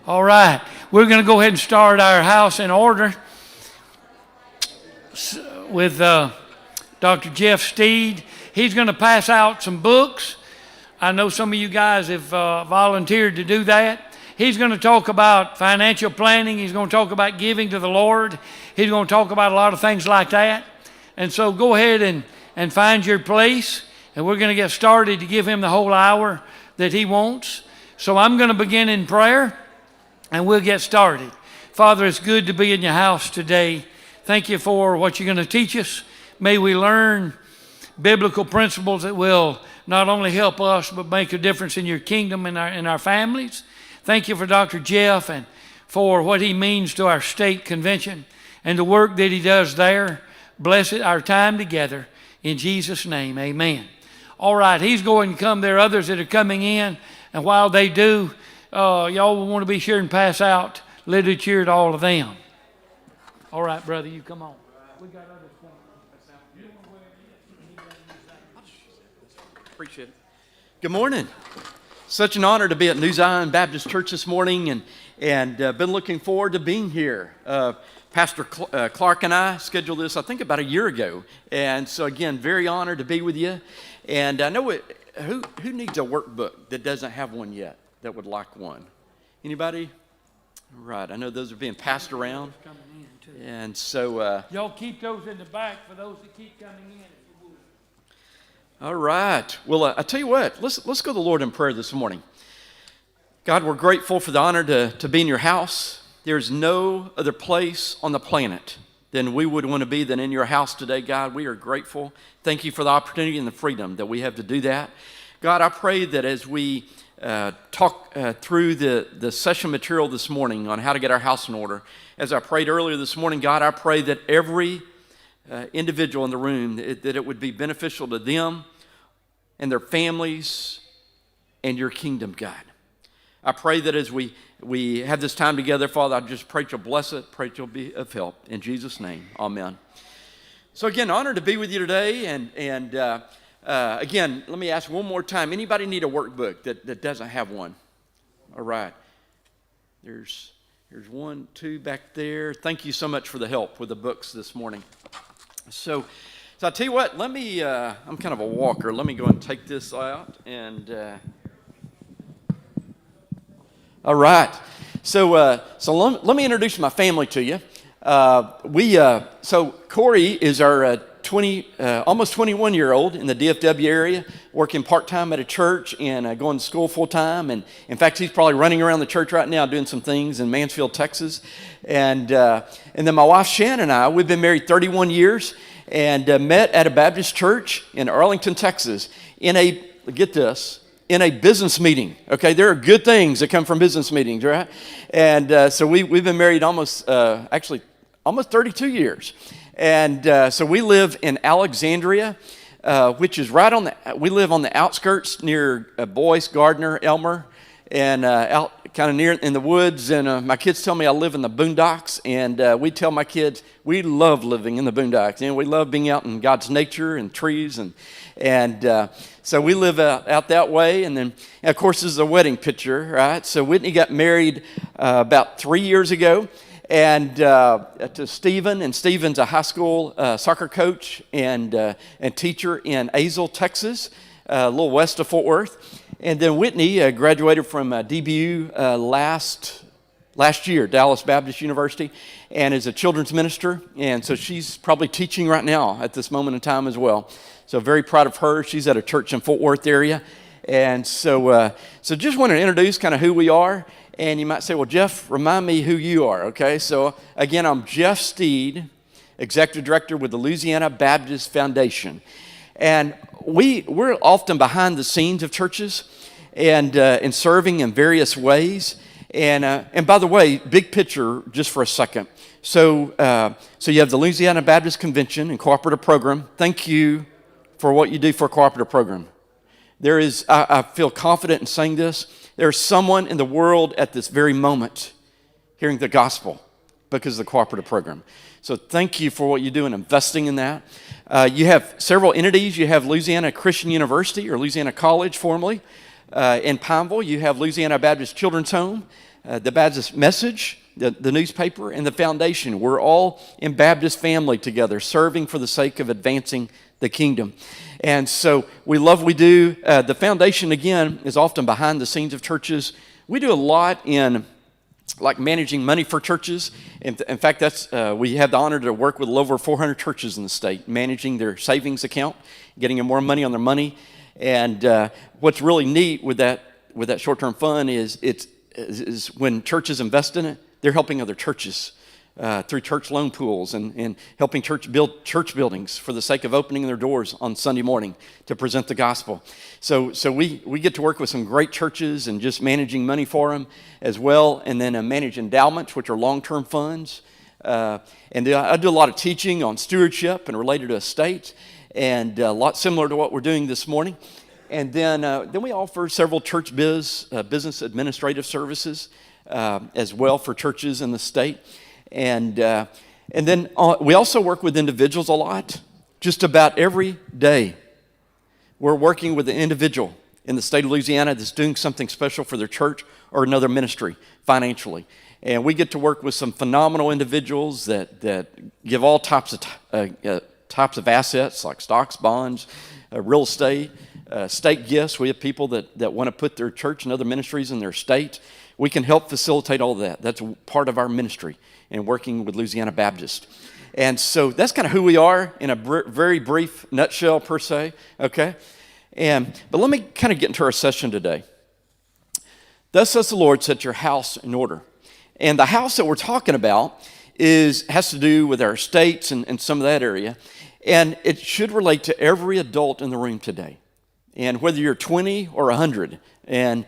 All right. We're going to go ahead and start our house in order with Dr. Jeff Steed. He's going to pass out some books. I know some of you guys have volunteered to do that. He's going to talk about financial planning. He's going to talk about giving to the Lord. He's going to talk about a lot of things like that. And so go ahead and find your place. And we're going to get started to give him the whole hour that he wants. So I'm going to begin in prayer, and we'll get started. Father, it's good to be in your house today. Thank you for what you're going to teach us. May we learn biblical principles that will not only help us, but make a difference in your kingdom and in our families. Thank you for Dr. Jeff and for what he means to our state convention and the work that he does there. Bless it, our time together. In Jesus' name, amen. All right, he's going to come. There are others that are coming in. And while they do, y'all will want to be sure and pass out literature to all of them. All right, brother, you come on. We got others coming. Appreciate it. Good morning. Such an honor to be at Louisiana Baptist Church this morning, and been looking forward to being here. Pastor Clark and I scheduled this, I think, about a year ago. And so, again, very honored to be with you. And I know who needs a workbook that doesn't have one yet, that would like one? Anybody? All right. I know those are being passed around. And so... y'all keep those in the back for those that keep coming in, if you would. All right. Well, I tell you what, let's go to the Lord in prayer this morning. God, we're grateful for the honor to be in your house. There's no other place on the planet than we would want to be than in your house today, God. We are grateful. Thank you for the opportunity and the freedom that we have to do that. God, I pray that as we talk through the session material this morning on how to get our house in order, as I prayed earlier this morning, God, I pray that every individual in the room, that it would be beneficial to them and their families and your kingdom, God. I pray that as we have this time together, Father, I just pray you'll bless it, pray you'll be of help. In Jesus' name, amen. So again, honored to be with you today. And again, let me ask one more time. Anybody need a workbook that doesn't have one? All right. There's one, two back there. Thank you so much for the help with the books this morning. So I tell you what, let me, I'm kind of a walker. Let me go and take this out and... All right. So let me introduce my family to you. So Corey is our almost 21-year-old in the DFW area, working part-time at a church and going to school full-time. And in fact, he's probably running around the church right now doing some things in Mansfield, Texas. And then my wife Shannon and I, we've been married 31 years and met at a Baptist church in Arlington, Texas in a business meeting. Okay, there are good things that come from business meetings, right? And so we've been married almost 32 years. And so we live in Alexandria, which is we live on the outskirts near Boyce, Gardner, Elmer, and out kind of near in the woods. And my kids tell me I live in the boondocks, and we tell my kids we love living in the boondocks. And we love being out in God's nature and trees and so we live out that way. And then, of course, this is a wedding picture, right? So Whitney got married about 3 years ago and to Stephen. And Stephen's a high school soccer coach and teacher in Azle, Texas, a little west of Fort Worth. And then Whitney graduated from DBU last year, Dallas Baptist University, and is a children's minister. And so she's probably teaching right now at this moment in time as well. So very proud of her. She's at a church in Fort Worth area. And so just want to introduce kind of who we are. And you might say, well, Jeff, remind me who you are, okay? So again, I'm Jeff Steed, Executive Director with the Louisiana Baptist Foundation. And we're often behind the scenes of churches and serving in various ways. And by the way, big picture just for a second. So you have the Louisiana Baptist Convention and Cooperative Program. Thank you for what you do for a cooperative program. There is, I feel confident in saying this, there's someone in the world at this very moment hearing the gospel because of the cooperative program. So thank you for what you do in investing in that. You have several entities. You have Louisiana Christian University or Louisiana College formerly. In Pineville, you have Louisiana Baptist Children's Home, the Baptist Message, the newspaper, and the foundation. We're all in Baptist family together, serving for the sake of advancing the kingdom. And so we love what we do. The foundation, again, is often behind the scenes of churches. We do a lot in like managing money for churches. In fact, we have the honor to work with over 400 churches in the state, managing their savings account, getting them more money on their money. And what's really neat with that short-term fund is when churches invest in it, they're helping other churches through church loan pools and helping build church buildings for the sake of opening their doors on Sunday morning to present the gospel. So we get to work with some great churches and just managing money for them as well, and then manage endowments, which are long-term funds. I do a lot of teaching on stewardship and related to estates, and a lot similar to what we're doing this morning. And then we offer several church business administrative services as well for churches in the state. And then we also work with individuals a lot. Just about every day, we're working with an individual in the state of Louisiana that's doing something special for their church or another ministry financially. And we get to work with some phenomenal individuals that give all types of assets like stocks, bonds, real estate, state gifts. We have people that want to put their church and other ministries in their state. We can help facilitate all of that. That's part of our ministry and working with Louisiana Baptist. And so that's kind of who we are in a very brief nutshell per se, okay? But let me kind of get into our session today. Thus says the Lord, set your house in order. And the house that we're talking about has to do with our estates and some of that area. And it should relate to every adult in the room today. And whether you're 20 or 100. And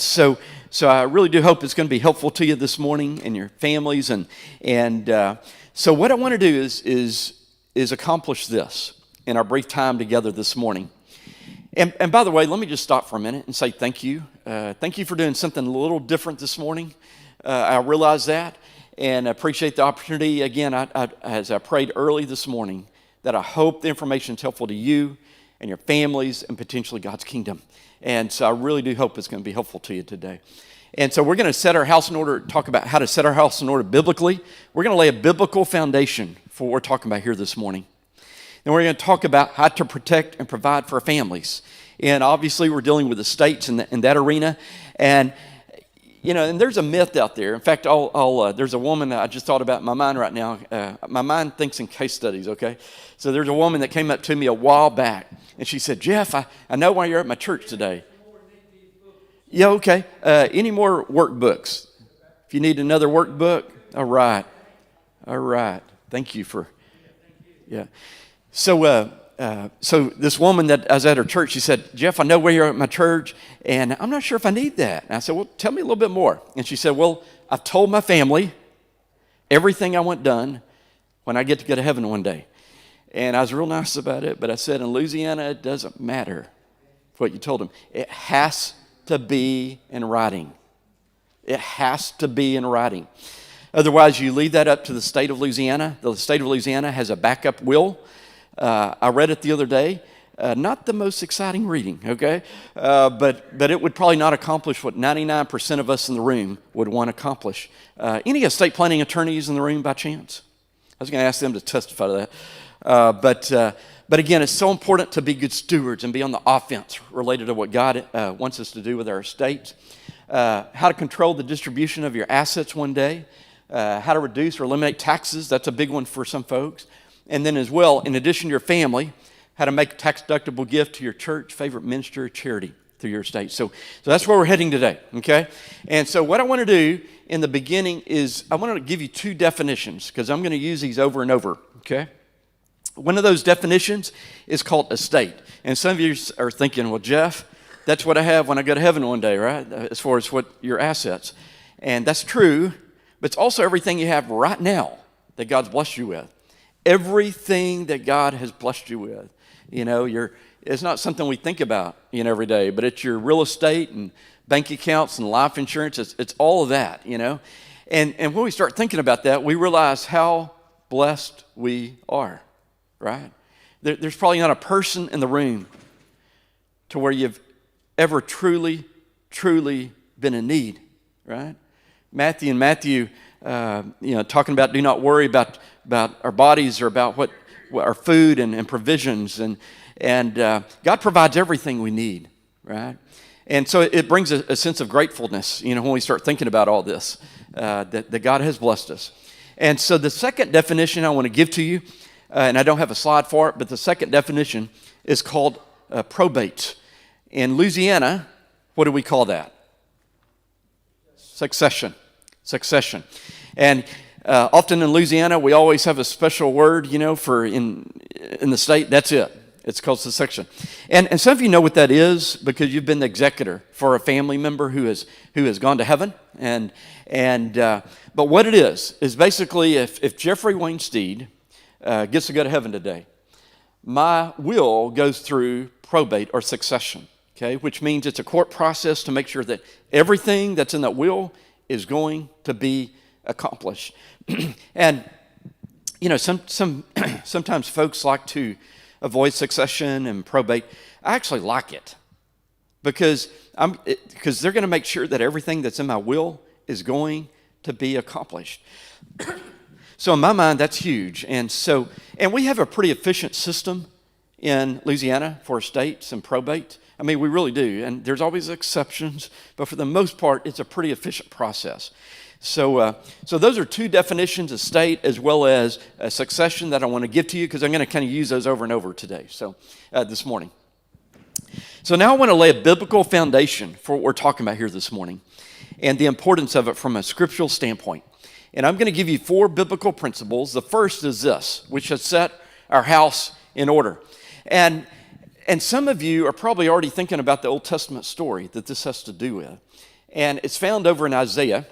so I really do hope it's going to be helpful to you this morning and your families. So what I want to do is accomplish this in our brief time together this morning. And by the way, let me just stop for a minute and say thank you. Thank you for doing something a little different this morning. I realize that and appreciate the opportunity. Again, as I prayed early this morning, that I hope the information is helpful to you and your families and potentially God's kingdom. And so I really do hope it's going to be helpful to you today. And so we're going to set our house in order, talk about how to set our house in order biblically. We're going to lay a biblical foundation for what we're talking about here this morning. Then we're going to talk about how to protect and provide for our families. And obviously we're dealing with estates in that arena. And and there's a myth out there. In fact, there's a woman that I just thought about in my mind right now. My mind thinks in case studies, okay? So there's a woman that came up to me a while back, and she said, Jeff, I know why you're at my church today. Yeah, okay. Any more workbooks? If you need another workbook, all right. Thank you for, yeah. So this woman that I was at her church, she said, Jeff, I know where you're at my church, and I'm not sure if I need that. And I said, well, tell me a little bit more. And she said, well, I've told my family everything I want done when I get to go to heaven one day. And I was real nice about it, but I said, in Louisiana, it doesn't matter what you told them. It has to be in writing. It has to be in writing. Otherwise, you leave that up to the state of Louisiana. The state of Louisiana has a backup will. I read it the other day. Not the most exciting reading, okay? But it would probably not accomplish what 99% of us in the room would want to accomplish. Any estate planning attorneys in the room by chance? I was going to ask them to testify to that. But again, it's so important to be good stewards and be on the offense related to what God wants us to do with our estates. How to control the distribution of your assets one day. How to reduce or eliminate taxes. That's a big one for some folks. And then as well, in addition to your family, how to make a tax-deductible gift to your church, favorite ministry, or charity through your estate. So that's where we're heading today, okay? And so what I want to do in the beginning is I want to give you two definitions because I'm going to use these over and over, okay? One of those definitions is called estate. And some of you are thinking, well, Jeff, that's what I have when I go to heaven one day, right? As far as what your assets. And that's true, but it's also everything you have right now that God's blessed you with. Everything that God has blessed you with. It's not something we think about, every day, but it's your real estate and bank accounts and life insurance. It's all of that, And when we start thinking about that, we realize how blessed we are, right? There's probably not a person in the room to where you've ever truly been in need, right? Matthew, talking about do not worry about our bodies or about what our food and provisions, and God provides everything we need, right? And so it brings a sense of gratefulness, when we start thinking about all this, that God has blessed us. And so the second definition I want to give to you, and I don't have a slide for it, but the second definition is called probate. In Louisiana, what do we call that? Succession. And often in Louisiana, we always have a special word, for in the state. That's it. It's called succession. And some of you know what that is because you've been the executor for a family member who has gone to heaven. But what it is basically if Jeffrey Wayne Steed gets to go to heaven today, my will goes through probate or succession, okay, which means it's a court process to make sure that everything that's in that will is going to be accomplished. And sometimes folks like to avoid succession and probate. I actually like it because they're going to make sure that everything that's in my will is going to be accomplished. So in my mind, that's huge. And we have a pretty efficient system in Louisiana for estates and probate. I mean, we really do. And there's always exceptions, but for the most part, it's a pretty efficient process. So those are two definitions, estate as well as a succession, that I want to give to you because I'm going to kind of use those over and over today, this morning. So now I want to lay a biblical foundation for what we're talking about here this morning and the importance of it from a scriptural standpoint. And I'm going to give you 4 biblical principles. The first is this, which has set our house in order. And some of you are probably already thinking about the Old Testament story that this has to do with. And it's found over in Isaiah.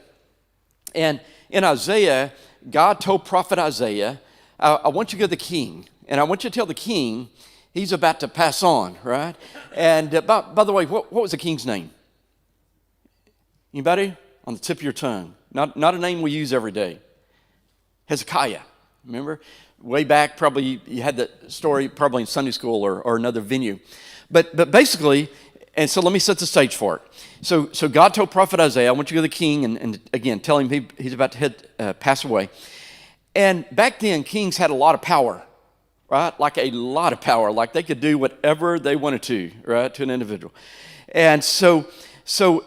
And in Isaiah, God told prophet Isaiah, I want you to go to the king, and I want you to tell the king he's about to pass on, right? And by the way, what was the king's name? Anybody? On the tip of your tongue. Not a name we use every day. Hezekiah, remember? Way back, probably you had that story probably in Sunday school or another venue. But basically, and so let me set the stage for it. So God told prophet Isaiah, I want you to go to the king and again, tell him he's about to pass away. And back then, kings had a lot of power, right? Like a lot of power. Like they could do whatever they wanted to, right, to an individual. And so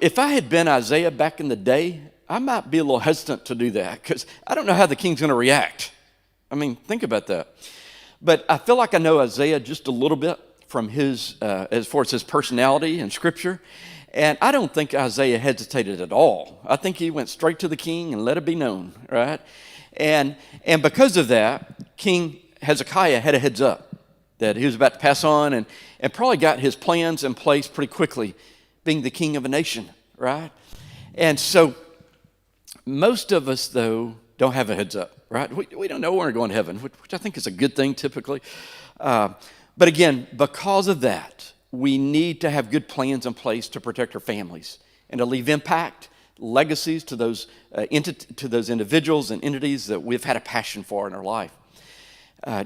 if I had been Isaiah back in the day, I might be a little hesitant to do that because I don't know how the king's going to react. I mean, think about that. But I feel like I know Isaiah just a little bit from his, as far as his personality and scripture. And I don't think Isaiah hesitated at all. I think he went straight to the king and let it be known, right? And because of that, King Hezekiah had a heads up that he was about to pass on and probably got his plans in place pretty quickly, being the king of a nation, right? And so most of us, though, don't have a heads up, right? We don't know when we're going to heaven, which I think is a good thing typically. But again, because of that, we need to have good plans in place to protect our families and to leave impact, legacies to those individuals and entities that we've had a passion for in our life.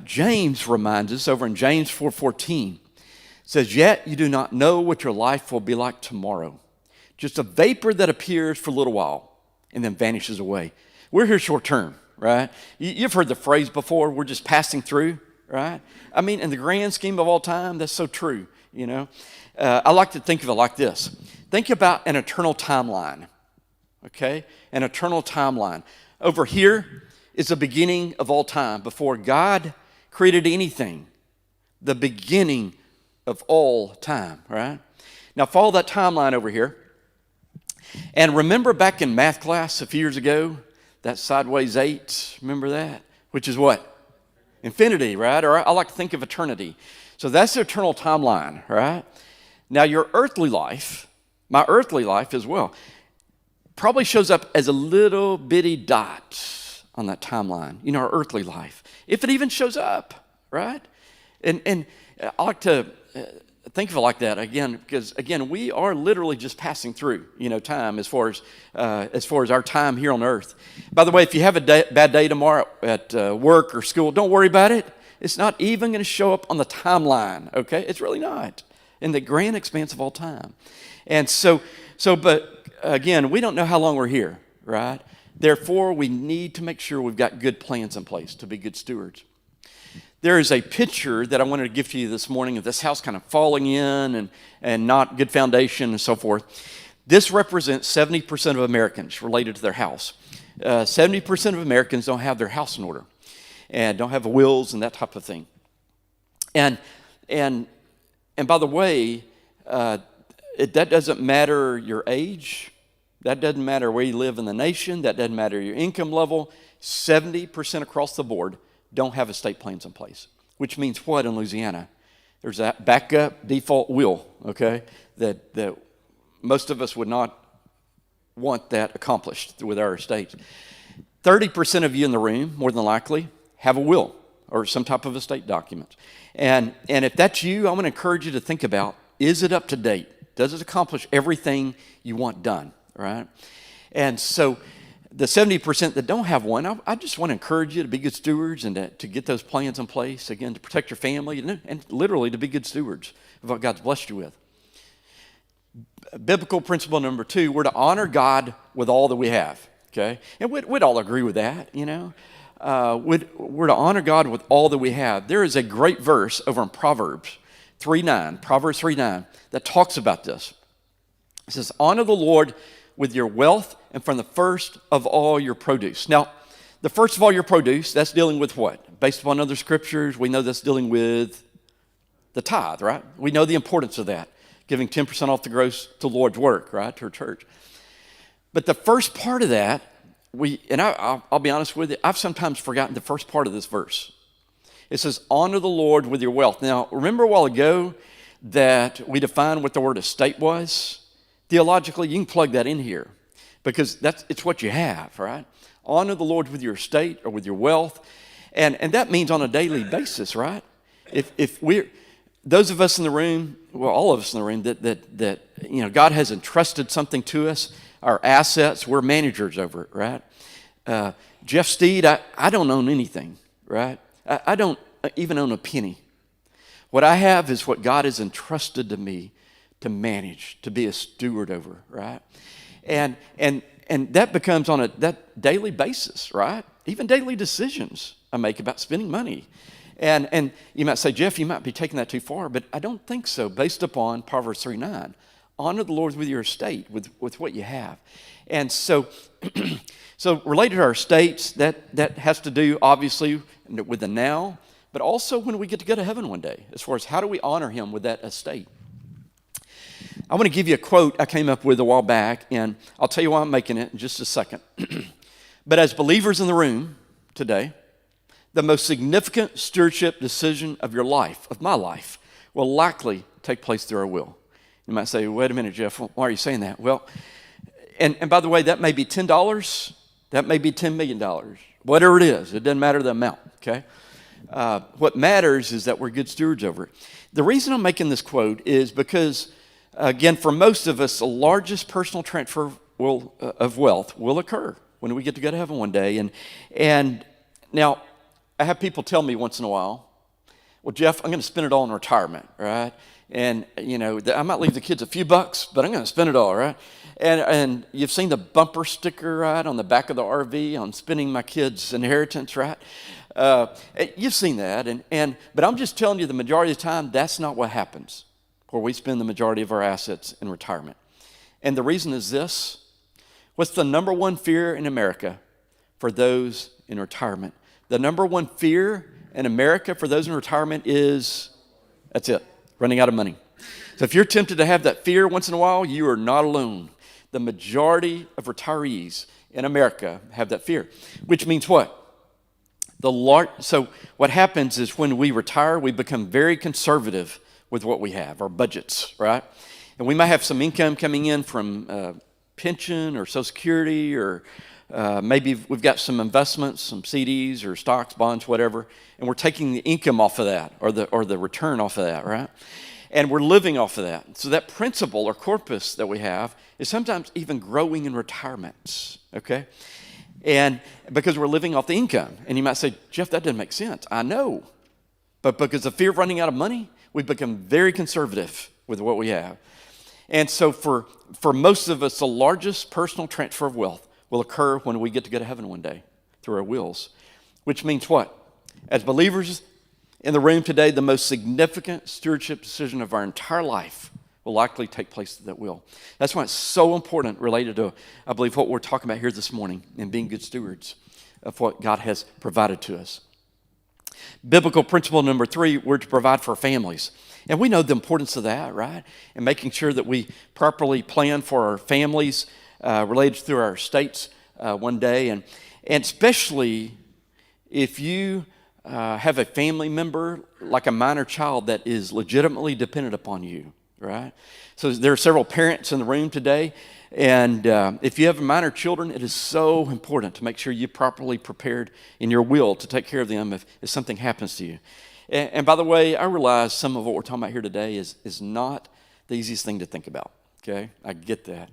James reminds us over in James 4:14, says, "Yet you do not know what your life will be like tomorrow. Just a vapor that appears for a little while and then vanishes away." We're here short term, right? You've heard the phrase before, we're just passing through, right? I mean, in the grand scheme of all time, that's so true, I like to think of it like this. Think about an eternal timeline, okay? An eternal timeline. Over here is the beginning of all time. Before God created anything, the beginning of all time, right? Now follow that timeline over here. And remember back in math class a few years ago, that sideways 8, remember that? Which is what? Infinity, right? Or I like to think of eternity. So that's the eternal timeline, right? Now your earthly life, my earthly life as well, probably shows up as a little bitty dot on that timeline, our earthly life. If it even shows up, right? And I like to think of it like that again, because again, we are literally just passing through, time as far as our time here on earth. By the way, if you have a bad day tomorrow at work or school, don't worry about it. It's not even going to show up on the timeline, okay? It's really not. in the grand expanse of all time. And but again, we don't know how long we're here, right? Therefore, we need to make sure we've got good plans in place to be good stewards. There is a picture that I wanted to give to you this morning of this house kind of falling in and not good foundation and so forth. This represents 70% of Americans related to their house. 70% of Americans don't have their house in order and don't have wills and that type of thing. And by the way, that doesn't matter your age. That doesn't matter where you live in the nation. That doesn't matter your income level. 70% across the board don't have estate plans in place, which means what in Louisiana? There's that backup default will, okay, that most of us would not want that accomplished with our estates. 30% of you in the room, more than likely, have a will or some type of estate document. And if that's you, I want to encourage you to think about, is it up to date? Does it accomplish everything you want done, right? And so the 70% that don't have one, I just want to encourage you to be good stewards and to get those plans in place, again, to protect your family and literally to be good stewards of what God's blessed you with. Biblical principle number 2, we're to honor God with all that we have, okay? And we'd all agree with that, you know? We're to honor God with all that we have. There is a great verse over in Proverbs 3:9, that talks about this. It says, honor the Lord with your wealth and from the first of all your produce. Now, the first of all your produce, that's dealing with what? Based upon other scriptures, we know that's dealing with the tithe, right? We know the importance of that, giving 10% off the gross to the Lord's work, right, to our church. But the first part of that, I'll be honest with you, I've sometimes forgotten the first part of this verse. It says, honor the Lord with your wealth. Now, remember a while ago that we defined what the word estate was? Theologically, you can plug that in here because it's what you have, right? Honor the Lord with your estate or with your wealth. And that means on a daily basis, right? If we're, those of us in the room, well, all of us in the room, that you know, God has entrusted something to us, our assets, we're managers over it, right? Jeff Steed, I don't own anything, right? I don't even own a penny. What I have is what God has entrusted to me to manage, to be a steward over, right? And that becomes on that daily basis, right? Even daily decisions I make about spending money. And you might say, Jeff, you might be taking that too far, but I don't think so, based upon Proverbs 3:9. Honor the Lord with your estate, with what you have. And so related to our estates, that has to do, obviously, with the now, but also when we get to go to heaven one day, as far as how do we honor him with that estate. I want to give you a quote I came up with a while back, and I'll tell you why I'm making it in just a second. But as believers in the room today, the most significant stewardship decision of your life, of my life, will likely take place through our will. You might say, wait a minute, Jeff, why are you saying that? Well, and by the way, that may be $10, that may be $10 million, whatever it is. It doesn't matter the amount, okay? What matters is that we're good stewards over it. The reason I'm making this quote is because, again, for most of us, the largest personal transfer of wealth will occur when we get to go to heaven one day. And now, I have people tell me once in a while, well, Jeff, I'm going to spend it all in retirement, right? And, you know, I might leave the kids a few bucks, but I'm going to spend it all, right? And you've seen the bumper sticker, right, on the back of the RV on spending my kids' inheritance, right? You've seen that. But I'm just telling you the majority of the time, that's not what happens, where we spend the majority of our assets in retirement. And the reason is this. What's the number one fear in America for those in retirement? The number one fear in America for those in retirement is, that's it, running out of money. So if you're tempted to have that fear once in a while, you are not alone. The majority of retirees in America have that fear, which means what? So what happens is when we retire, we become very conservative with what we have, our budgets, right? And we might have some income coming in from pension or Social Security, or maybe we've got some investments, some CDs or stocks, bonds, whatever, and we're taking the income off of that or the return off of that, right? And we're living off of that. So that principle or corpus that we have is sometimes even growing in retirements, okay? And because we're living off the income. And you might say, Jeff, that doesn't make sense. I know. But because of fear of running out of money, we've become very conservative with what we have. And so for most of us, the largest personal transfer of wealth will occur when we get to go to heaven one day through our wills, which means what? As believers in the room today, the most significant stewardship decision of our entire life will likely take place at that will. That's why it's so important related to, I believe, what we're talking about here this morning and being good stewards of what God has provided to us. Biblical principle number 3, we're to provide for families. And we know the importance of that, right? And making sure that we properly plan for our families related through our estates one day. And especially if you have a family member, like a minor child, that is legitimately dependent upon you, right? So there are several parents in the room today. And if you have minor children, it is so important to make sure you're properly prepared in your will to take care of them if something happens to you. And by the way, I realize some of what we're talking about here today is not the easiest thing to think about, okay? I get that.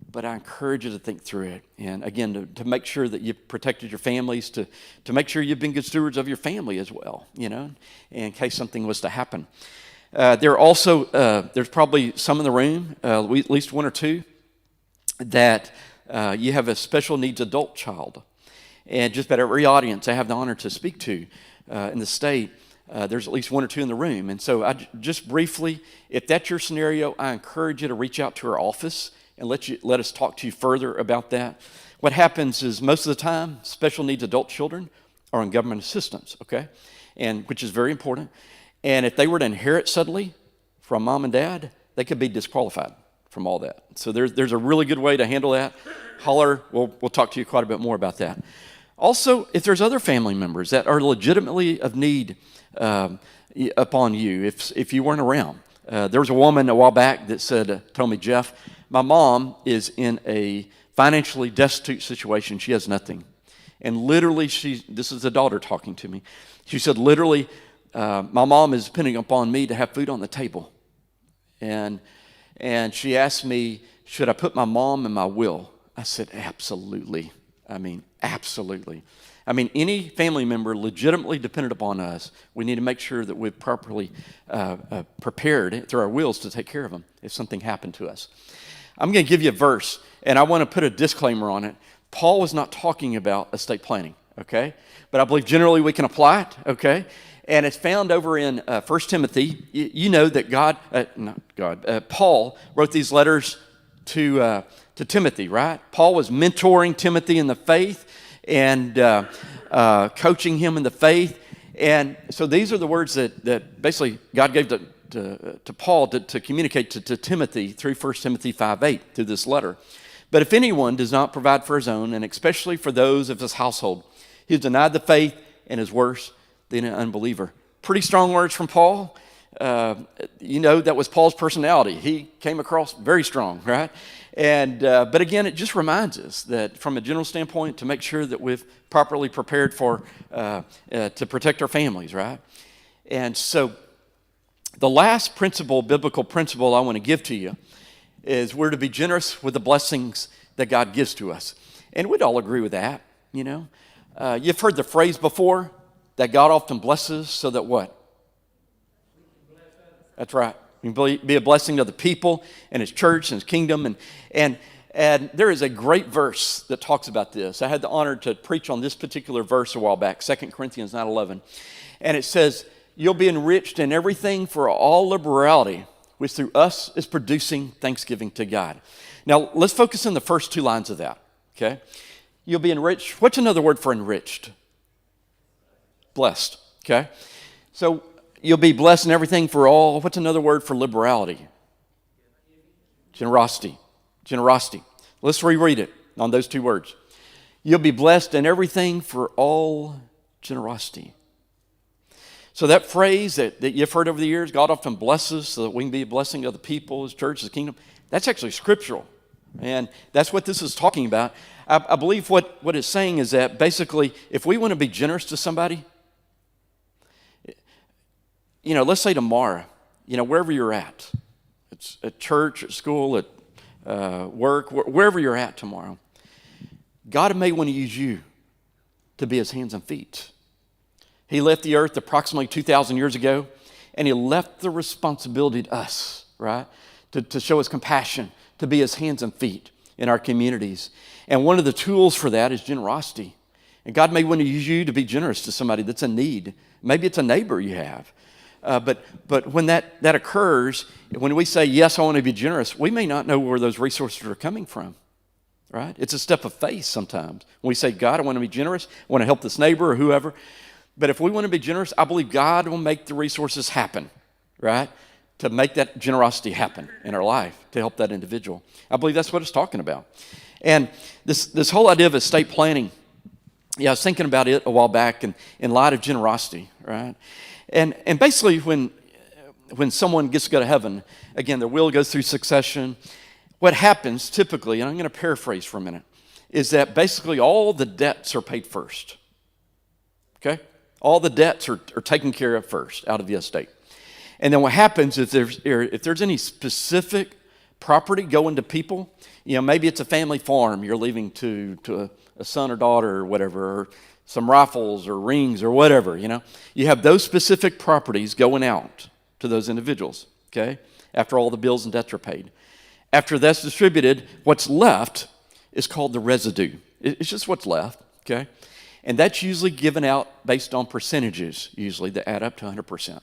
But I encourage you to think through it. And again, to make sure that you've protected your families, to make sure you've been good stewards of your family as well, in case something was to happen. There are also, there's probably some in the room, at least one or two, that you have a special needs adult child. And just about every audience I have the honor to speak to in the state, there's at least one or two in the room. And so just briefly, if that's your scenario, I encourage you to reach out to our office and let us talk to you further about that. What happens is most of the time, special needs adult children are on government assistance, okay? And which is very important. And if they were to inherit suddenly from mom and dad, they could be disqualified from all that. So there's a really good way to handle that. Holler, we'll talk to you quite a bit more about that. Also, if there's other family members that are legitimately of need upon you, if you weren't around. There was a woman a while back that told me, Jeff, my mom is in a financially destitute situation. She has nothing. And literally, this is the daughter talking to me. She said, literally, my mom is depending upon me to have food on the table. And she asked me, should I put my mom in my will? I said, absolutely. Absolutely. Any family member legitimately dependent upon us, we need to make sure that we've properly prepared through our wills to take care of them if something happened to us. I'm going to give you a verse, and I want to put a disclaimer on it. Paul was not talking about estate planning, okay? But I believe generally we can apply it, okay? And it's found over in 1 Timothy. You know that Paul wrote these letters to Timothy, right? Paul was mentoring Timothy in the faith and coaching him in the faith. And so these are the words that basically God gave to Paul to communicate to Timothy through 1 Timothy 5:8 through this letter. But if anyone does not provide for his own, and especially for those of his household, he has denied the faith and is worse than an unbeliever. Pretty strong words from Paul. That was Paul's personality. He came across very strong, right? But again, it just reminds us that from a general standpoint, to make sure that we've properly prepared to protect our families, right? And so the last biblical principle I want to give to you is we're to be generous with the blessings that God gives to us. And we'd all agree with that, You've heard the phrase before, that God often blesses so that what? That's right. We can be a blessing to the people and His church and His kingdom. And there is a great verse that talks about this. I had the honor to preach on this particular verse a while back, 2 Corinthians 9:11. And it says, you'll be enriched in everything for all liberality, which through us is producing thanksgiving to God. Now, let's focus on the first two lines of that, okay? You'll be enriched. What's another word for enriched? Blessed, okay? So you'll be blessed in everything for all. What's another word for liberality? Generosity. Generosity. Let's reread it on those two words. You'll be blessed in everything for all generosity. So that phrase that you've heard over the years, God often blesses so that we can be a blessing to the people, His church, His kingdom, that's actually scriptural. And that's what this is talking about. I believe what it's saying is that basically if we want to be generous to somebody, let's say tomorrow, wherever you're at, it's at church, at school, at work, wherever you're at tomorrow, God may want to use you to be His hands and feet. He left the earth approximately 2,000 years ago, and He left the responsibility to us, right? To show us compassion, to be his hands and feet in our communities. And one of the tools for that is generosity. And God may want to use you to be generous to somebody that's in need. Maybe it's a neighbor you have. But when that occurs, when we say, yes, I want to be generous, we may not know where those resources are coming from, right? It's a step of faith sometimes. When we say, God, I want to be generous, I want to help this neighbor or whoever. But if we want to be generous, I believe God will make the resources happen, right? To make that generosity happen in our life, to help that individual. I believe that's what it's talking about. And this whole idea of estate planning, I was thinking about it a while back in light of generosity, right? And basically when someone gets to go to heaven, again, their will goes through succession. What happens typically, and I'm going to paraphrase for a minute, is that basically all the debts are paid first, okay? All the debts are taken care of first out of the estate. And then what happens if there's any specific property going to people, maybe it's a family farm you're leaving to a son or daughter or whatever, or some rifles or rings or whatever, you have those specific properties going out to those individuals, okay, after all the bills and debts are paid. After that's distributed, what's left is called the residue. It's just what's left, okay? And that's usually given out based on percentages, usually, that add up to 100%.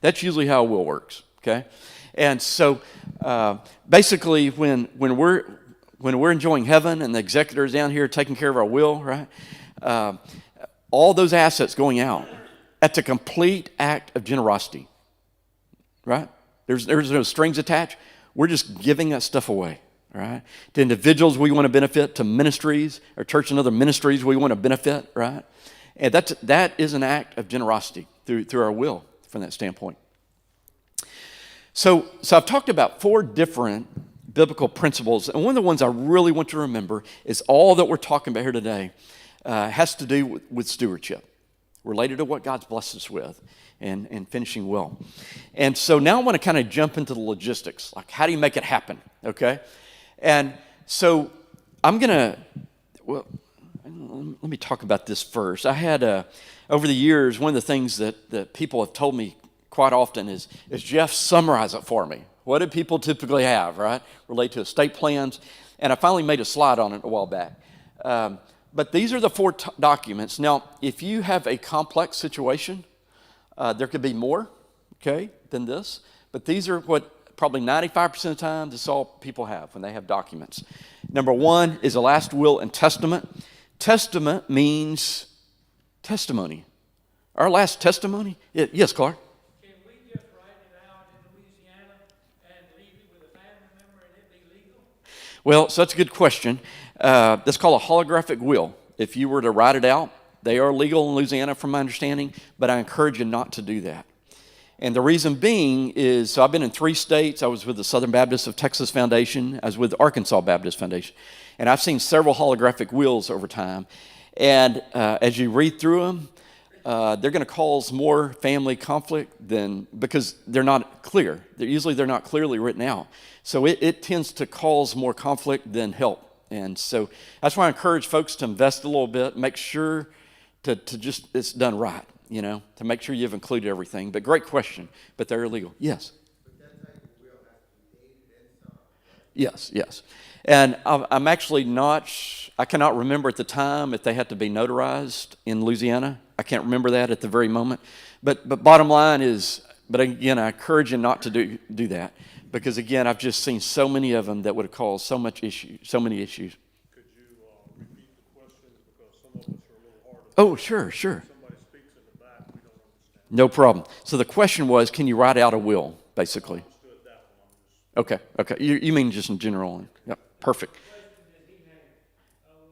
That's usually how a will works, okay? And so basically when we're enjoying heaven and the executor's down here taking care of our will, right? All those assets going out, that's a complete act of generosity, right? There's no strings attached. We're just giving that stuff away, right? To individuals we want to benefit, to ministries, or church and other ministries we want to benefit, right? And that is an act of generosity through our will from that standpoint. So I've talked about 4 different biblical principles, and one of the ones I really want you to remember is all that we're talking about here today has to do with stewardship, related to what God's blessed us with and finishing well. And so now I want to kind of jump into the logistics, like how do you make it happen, okay? And so I'm going to, let me talk about this first. I had, over the years, one of the things that people have told me quite often is Jeff, summarize it for me. What do people typically have, right? Relate to estate plans. And I finally made a slide on it a while back. But these are the 4 documents. Now, if you have a complex situation, there could be more, okay, than this. But these are what probably 95% of the time, this is all people have when they have documents. Number 1 is a last will and testament. Testament means testimony. Our last testimony, yes, Clark? Can we just write it out in Louisiana and leave it with a family member and it be legal? Well, so that's a good question. That's called a holographic will. If you were to write it out, they are legal in Louisiana from my understanding, but I encourage you not to do that. And the reason being is, so I've been in 3 states. I was with the Southern Baptist of Texas Foundation. I was with the Arkansas Baptist Foundation. And I've seen several holographic wills over time. And as you read through them, they're going to cause more family conflict because they're not clear. They're not clearly written out. So it tends to cause more conflict than help. And so that's why I encourage folks to invest a little bit, make sure to just, it's done right, to make sure you've included everything. But great question, but they're illegal. Yes? But that type of will has to be dated and signed. Yes. And I'm actually I cannot remember at the time if they had to be notarized in Louisiana. I can't remember that at the very moment. But bottom line is, but again, I encourage you not to do that. Because again, I've just seen so many of them that would have caused so many issues. Could you repeat the questions, because some of us are a little harder? Oh, sure. Somebody speaks in the back, we don't understand. No problem. So the question was, can you write out a will, basically? I understood that one. Okay. You mean just in general? Yep, perfect. The question that he had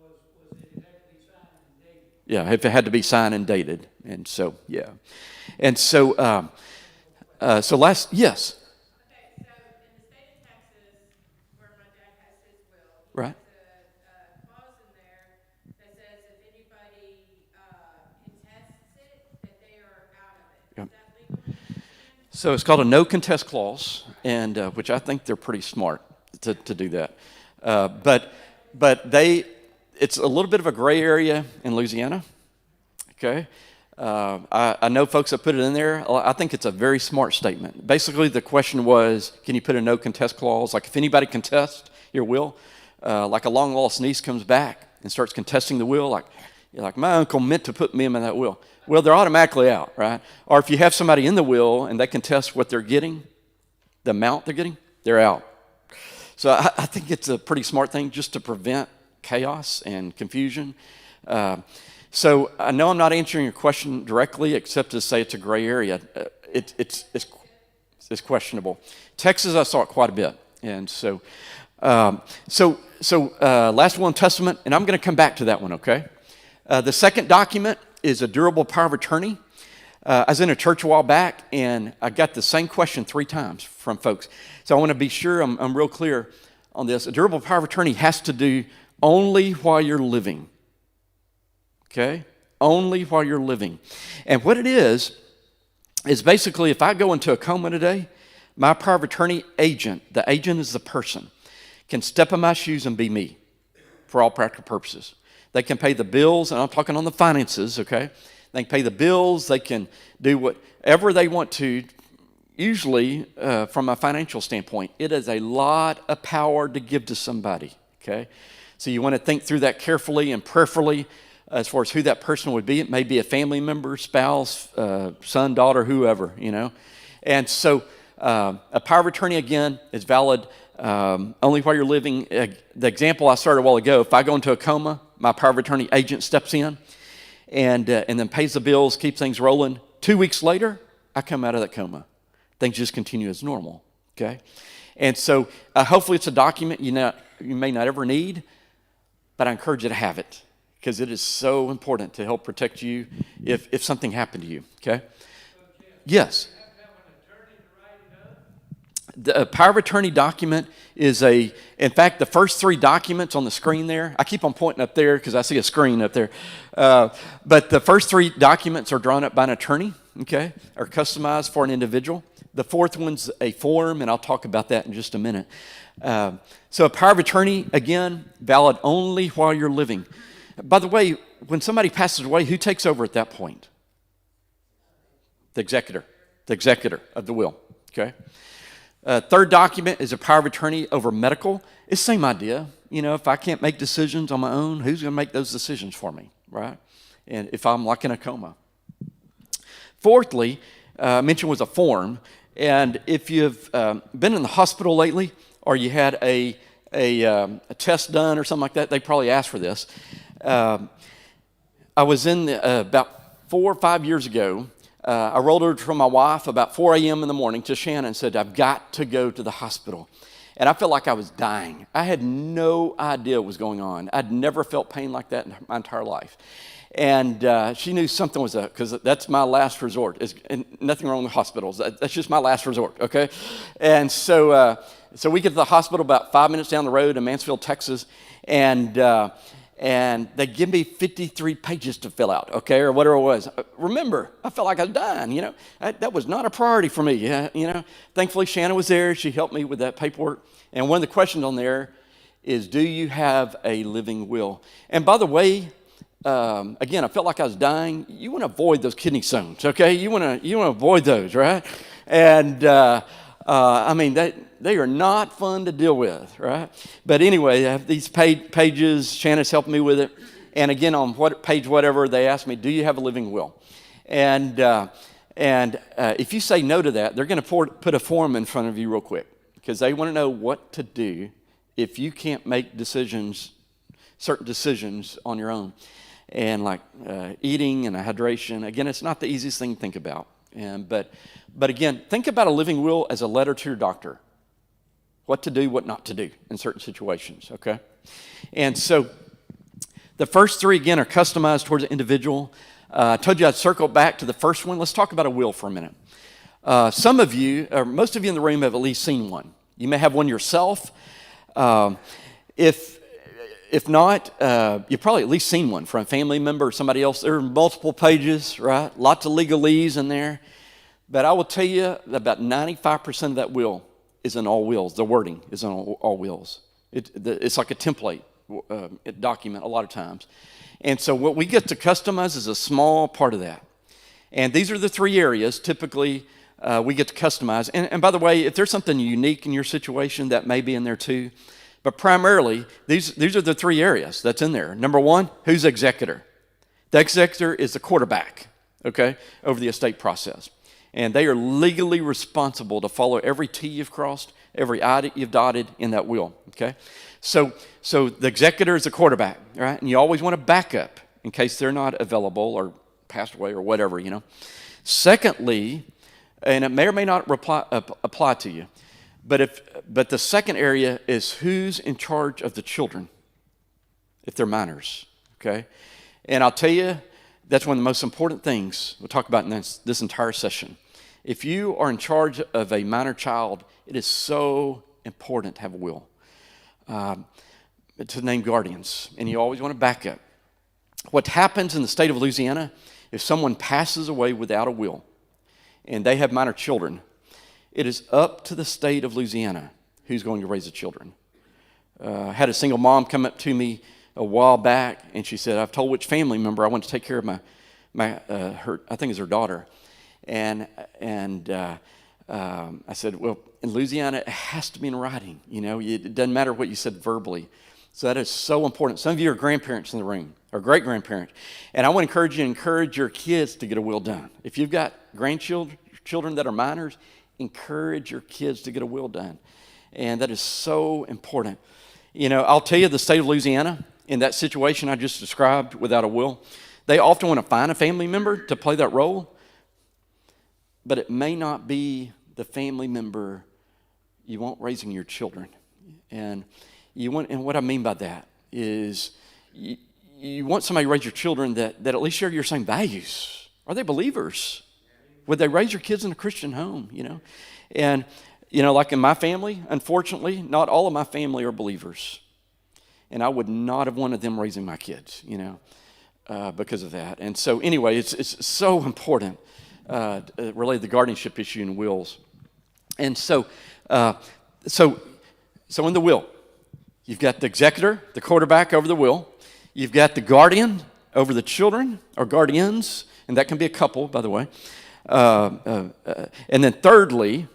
was it had to be signed and dated? Yeah, if it had to be signed and dated. And so, yeah. And so, yes. Right. There's a clause in there that says if anybody contests it, that they are out of it. Yep. Is that legal? So it's called a no contest clause, and which I think they're pretty smart to do that. But it's a little bit of a gray area in Louisiana. Okay. I know folks that put it in there. I think it's a very smart statement. Basically, the question was, can you put a no contest clause? Like if anybody contests your will, like a long-lost niece comes back and starts contesting the will, like my uncle meant to put me in that will. Well, they're automatically out, right? Or if you have somebody in the will and they contest what they're getting, the amount they're getting, they're out. So I think it's a pretty smart thing just to prevent chaos and confusion. So I know I'm not answering your question directly, except to say it's a gray area. It's questionable. Texas, I saw it quite a bit, and so last will and testament, and I'm going to come back to that one. Okay. The second document is a durable power of attorney. I was in a church a while back, and I got the same question 3 times from folks. So I want to be sure I'm real clear on this. A durable power of attorney has to do only while you're living. Okay? Only while you're living. And what it is basically if I go into a coma today, my power of attorney agent, the agent is the person, can step in my shoes and be me for all practical purposes. They can pay the bills, and I'm talking on the finances, okay? They can pay the bills. They can do whatever they want to. Usually, from a financial standpoint, it is a lot of power to give to somebody, okay? So you want to think through that carefully and prayerfully as far as who that person would be. It may be a family member, spouse, son, daughter, whoever, you know. And so a power of attorney, again, is valid only while you're living. The example I started a while ago, if I go into a coma, my power of attorney agent steps in and then pays the bills, keeps things rolling. 2 weeks later, I come out of that coma. Things just continue as normal, okay? And so hopefully it's a document you may not ever need, but I encourage you to have it because it is so important to help protect you if something happened to you, okay? Yes. The power of attorney document is in fact, the first 3 documents on the screen there, I keep on pointing up there because I see a screen up there. But the first 3 documents are drawn up by an attorney, okay, or customized for an individual. The 4th one's a form, and I'll talk about that in just a minute. So a power of attorney, again, valid only while you're living. By the way, when somebody passes away, who takes over at that point? The executor of the will, okay? 3rd document is a power of attorney over medical. It's the same idea. You know, if I can't make decisions on my own, who's going to make those decisions for me, right? And if I'm like in a coma. 4thly, I mentioned was a form. And if you've been in the hospital lately or you had a test done or something like that, they probably asked for this. I was in about 4 or 5 years ago. I rolled over from my wife about 4 a.m. in the morning to Shannon and said, I've got to go to the hospital. And I felt like I was dying. I had no idea what was going on. I'd never felt pain like that in my entire life. And she knew something was up because that's my last resort. And nothing wrong with hospitals. That's just my last resort, okay? And so we get to the hospital about 5 minutes down the road in Mansfield, Texas, and they give me 53 pages to fill out, okay, or whatever it was. Remember, I felt like I was dying, you know. That was not a priority for me, you know. Thankfully, Shannon was there. She helped me with that paperwork. And one of the questions on there is, do you have a living will? And by the way, again, I felt like I was dying. You want to avoid those kidney stones, okay? You want to avoid those, right? And I mean, they are not fun to deal with, right? But anyway, I have these pages. Shannon's helped me with it. And again, on page whatever, they asked me, do you have a living will? And if you say no to that, they're going to put a form in front of you real quick because they want to know what to do if you can't make certain decisions on your own. And like eating and hydration, again, it's not the easiest thing to think about. But again, think about a living will as a letter to your doctor. What to do, what not to do in certain situations, okay? And so the first 3, again, are customized towards the individual. I told you I'd circle back to the first one. Let's talk about a will for a minute. Some of you, or most of you in the room have at least seen one. You may have one yourself. If not, you've probably at least seen one from a family member or somebody else. There are multiple pages, right? Lots of legalese in there. But I will tell you that about 95% of that will is in all wills. The wording is in all wills. It's like a template document a lot of times. And so what we get to customize is a small part of that. And these are the three areas typically we get to customize. And by the way, if there's something unique in your situation, that may be in there too. But primarily, these are the three areas that's in there. Number one, who's the executor? The executor is the quarterback, okay, over the estate process. And they are legally responsible to follow every T you've crossed, every I that you've dotted in that will, okay? So the executor is the quarterback, right? And you always want a backup in case they're not available or passed away or whatever, you know. Secondly, and it may or may not apply to you, but the second area is who's in charge of the children, if they're minors, okay? And I'll tell you, that's one of the most important things we'll talk about in this entire session. If you are in charge of a minor child, it is so important to have a will, to name guardians, and you always want to back up. What happens in the state of Louisiana, if someone passes away without a will, and they have minor children, it is up to the state of Louisiana who's going to raise the children. I had a single mom come up to me a while back, and she said, I've told which family member I want to take care of her, I think it's her daughter. And I said, well, in Louisiana, it has to be in writing. You know, it doesn't matter what you said verbally. So that is so important. Some of you are grandparents in the room, or great-grandparents. And I want to encourage your kids to get a will done. If you've got grandchildren that are minors, encourage your kids to get a will done. And that is so important. You know, I'll tell you, the state of Louisiana, in that situation I just described without a will, they often want to find a family member to play that role, but it may not be the family member you want raising your children. And what I mean by that is you want somebody to raise your children that at least share your same values. Are they believers? Would they raise your kids in a Christian home, you know? And, you know, like in my family, unfortunately, not all of my family are believers. And I would not have wanted them raising my kids, you know, because of that. And so anyway, it's so important related to the guardianship issue in wills. And so in the will, you've got the executor, the quarterback over the will. You've got the guardian over the children, or guardians, and that can be a couple, by the way. And then thirdly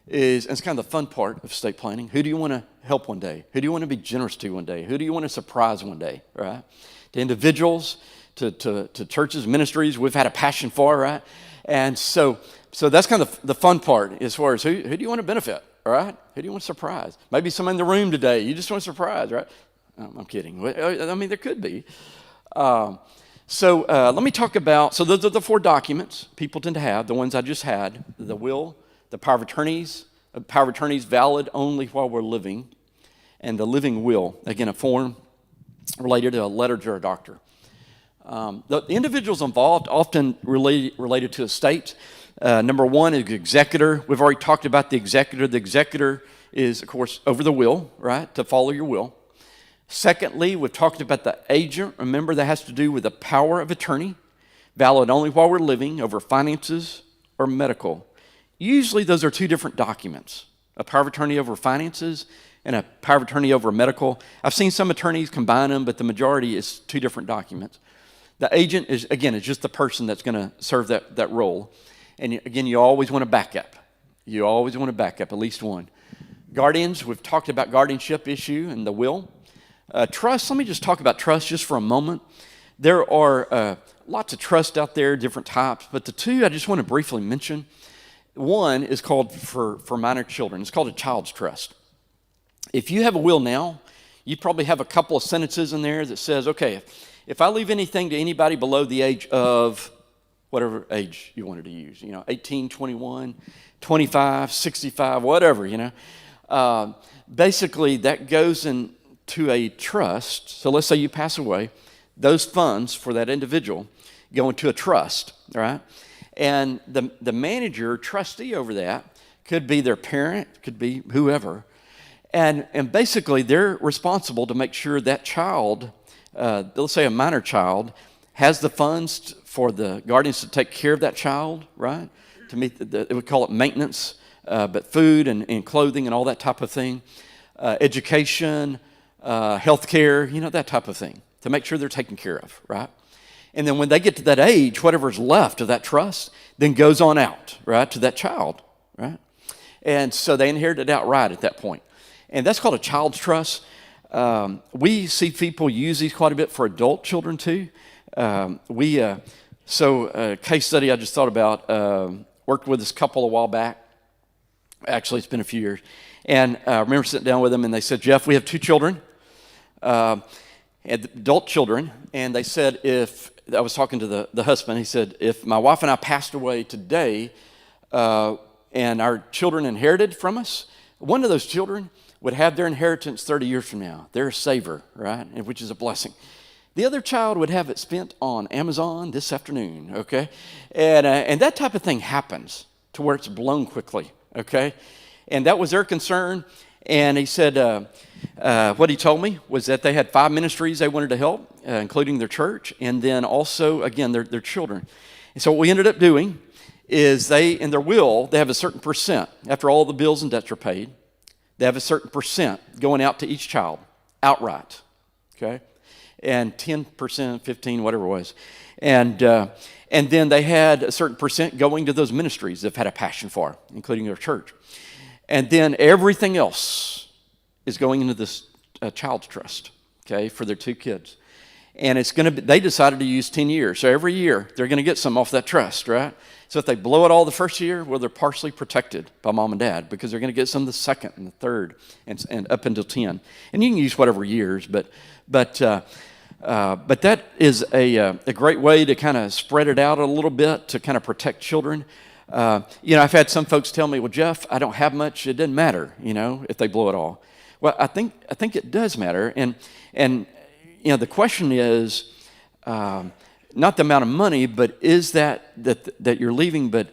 is, and it's kind of the fun part of estate planning, who do you want to help one day? Who do you want to be generous to one day? Who do you want to surprise one day, right? To individuals, to churches, ministries we've had a passion for, right? And so that's kind of the fun part as far as who do you want to benefit, all right? Who do you want to surprise? Maybe someone in the room today, you just want to surprise, right? I'm kidding. I mean, there could be. So let me talk about, so those are the four documents people tend to have, the ones I just had: the will, the power of attorneys valid only while we're living, and the living will, again, a form related to a letter to our doctor. The individuals involved often related to estate. Number one is executor. We've already talked about the executor. The executor is, of course, over the will, right, to follow your will. Secondly, we've talked about the agent. Remember, that has to do with the power of attorney, valid only while we're living, over finances or medical. Usually those are two different documents, a power of attorney over finances and a power of attorney over medical. I've seen some attorneys combine them, but the majority is two different documents. The agent is just the person that's going to serve that role. And again, you always want to back up. You always want to back up at least one. Guardians, we've talked about guardianship issue and the will. Trust, let me just talk about trust just for a moment. There are lots of trust out there, different types, but the two I just want to briefly mention. One is called, for minor children, it's called a child's trust. If you have a will now, you probably have a couple of sentences in there that says, okay, if I leave anything to anybody below the age of whatever age you wanted to use, 18, 21, 25, 65, whatever, basically that goes into a trust. So let's say you pass away, those funds for that individual go into a trust, right? And the manager, trustee over that, could be their parent, could be whoever. And basically they're responsible to make sure that child, let's say a minor child, has the funds for the guardians to take care of that child, right? To meet we call it maintenance, but food and clothing and all that type of thing, education, health care, that type of thing, to make sure they're taken care of, right? And then when they get to that age, whatever's left of that trust then goes on out, right, to that child, right? And so they inherit it outright at that point. And that's called a child's trust. We see people use these quite a bit for adult children too. So a case study I just thought about, worked with this couple a while back. Actually, it's been a few years. And I remember sitting down with them, and they said, Jeff, we have 2 children, adult children. And they said, I was talking to the husband, he said, if my wife and I passed away today and our children inherited from us, one of those children would have their inheritance 30 years from now. They're a saver, right? And which is a blessing. The other child would have it spent on Amazon this afternoon, okay? And that type of thing happens to where it's blown quickly, okay? And that was their concern. And he said, what he told me was that they had 5 ministries they wanted to help, including their church, and then also, again, their children. And so what we ended up doing is in their will, they have a certain percent. After all the bills and debts are paid, they have a certain percent going out to each child outright, okay? And 10%, 15, whatever it was. And then they had a certain percent going to those ministries they've had a passion for, including their church. And then everything else is going into this child's trust, okay, for their 2 kids. And they decided to use 10 years. So every year, they're going to get some off that trust, right? So if they blow it all the first year, well, they're partially protected by mom and dad because they're going to get some the second and the third and up until 10. And you can use whatever years, but that is a great way to kind of spread it out a little bit to kind of protect children. I've had some folks tell me, well, Jeff, I don't have much. It doesn't matter, if they blow it all. Well, I think it does matter. And the question is not the amount of money, but is that you're leaving, but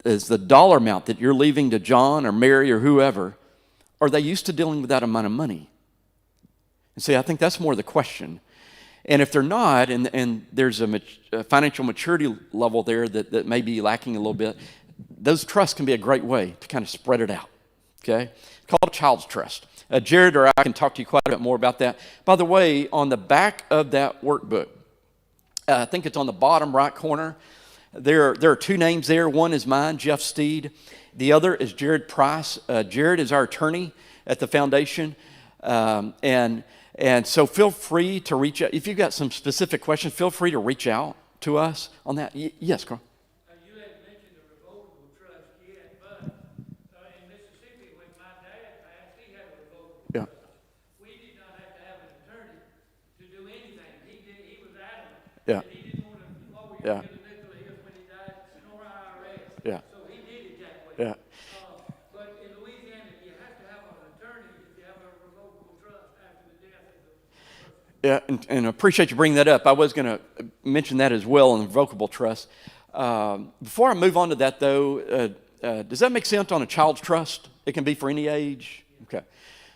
is the dollar amount that you're leaving to John or Mary or whoever, are they used to dealing with that amount of money? And see, I think that's more the question. And if they're not, and there's a financial maturity level there that may be lacking a little bit, those trusts can be a great way to kind of spread it out, okay? It's called a child's trust. Jared or I can talk to you quite a bit more about that. By the way, on the back of that workbook, I think it's on the bottom right corner, there are 2 names there. One is mine, Jeff Steed. The other is Jared Price. Jared is our attorney at the foundation. And so feel free to reach out. If you've got some specific questions, feel free to reach out to us on that. Yes, Carl? You haven't mentioned the revocable trust yet, but in Mississippi, when my dad passed, he had a revocable trust. We did not have to have an attorney to do anything. He was adamant. Yeah. And he didn't want to lawyer Yeah. get a nickel of his when he died, nor IRS. Yeah. So he did it that way. Yeah. But in Louisiana, you have to have an attorney if you have a revocable trust after the death of the person. Yeah, and I appreciate you bringing that up. I was going to mention that as well in the revocable trust. Before I move on to that, though, does that make sense on a child's trust? It can be for any age? Okay.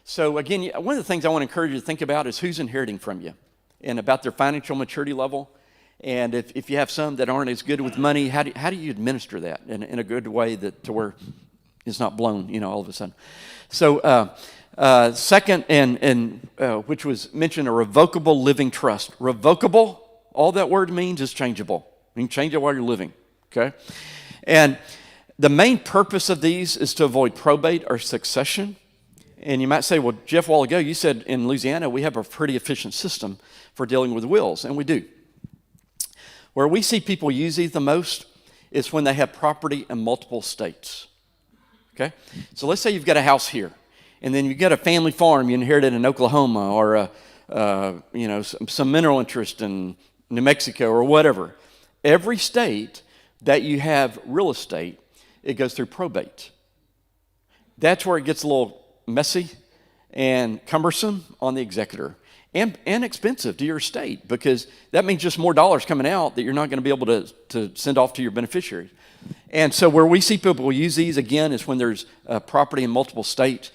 So, again, one of the things I want to encourage you to think about is who's inheriting from you and about their financial maturity level. And if you have some that aren't as good with money, how do you administer that in a good way to where it's not blown, all of a sudden? So, second, and which was mentioned, a revocable living trust. Revocable, all that word means is changeable. You can change it while you're living, okay? And the main purpose of these is to avoid probate or succession. And you might say, well, Jeff, a while ago, you said in Louisiana we have a pretty efficient system for dealing with wills, and we do. Where we see people use these the most is when they have property in multiple states, okay? So let's say you've got a house here, and then you've got a family farm you inherited in Oklahoma or, some mineral interest in New Mexico or whatever. Every state that you have real estate, it goes through probate. That's where it gets a little messy and cumbersome on the executor and expensive to your estate, because that means just more dollars coming out that you're not going to be able to send off to your beneficiaries. And so where we see people use these, again, is when there's property in multiple states.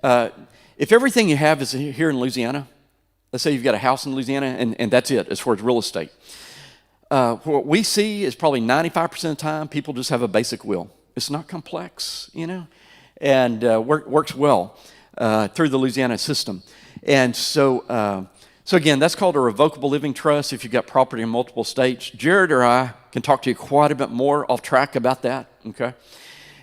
If everything you have is here in Louisiana, let's say you've got a house in Louisiana and that's it as far as real estate. What we see is probably 95% of the time people just have a basic will. It's not complex, and works well through the Louisiana system. And so So again, that's called a revocable living trust if you've got property in multiple states. Jared or I can talk to you quite a bit more off track about that, okay?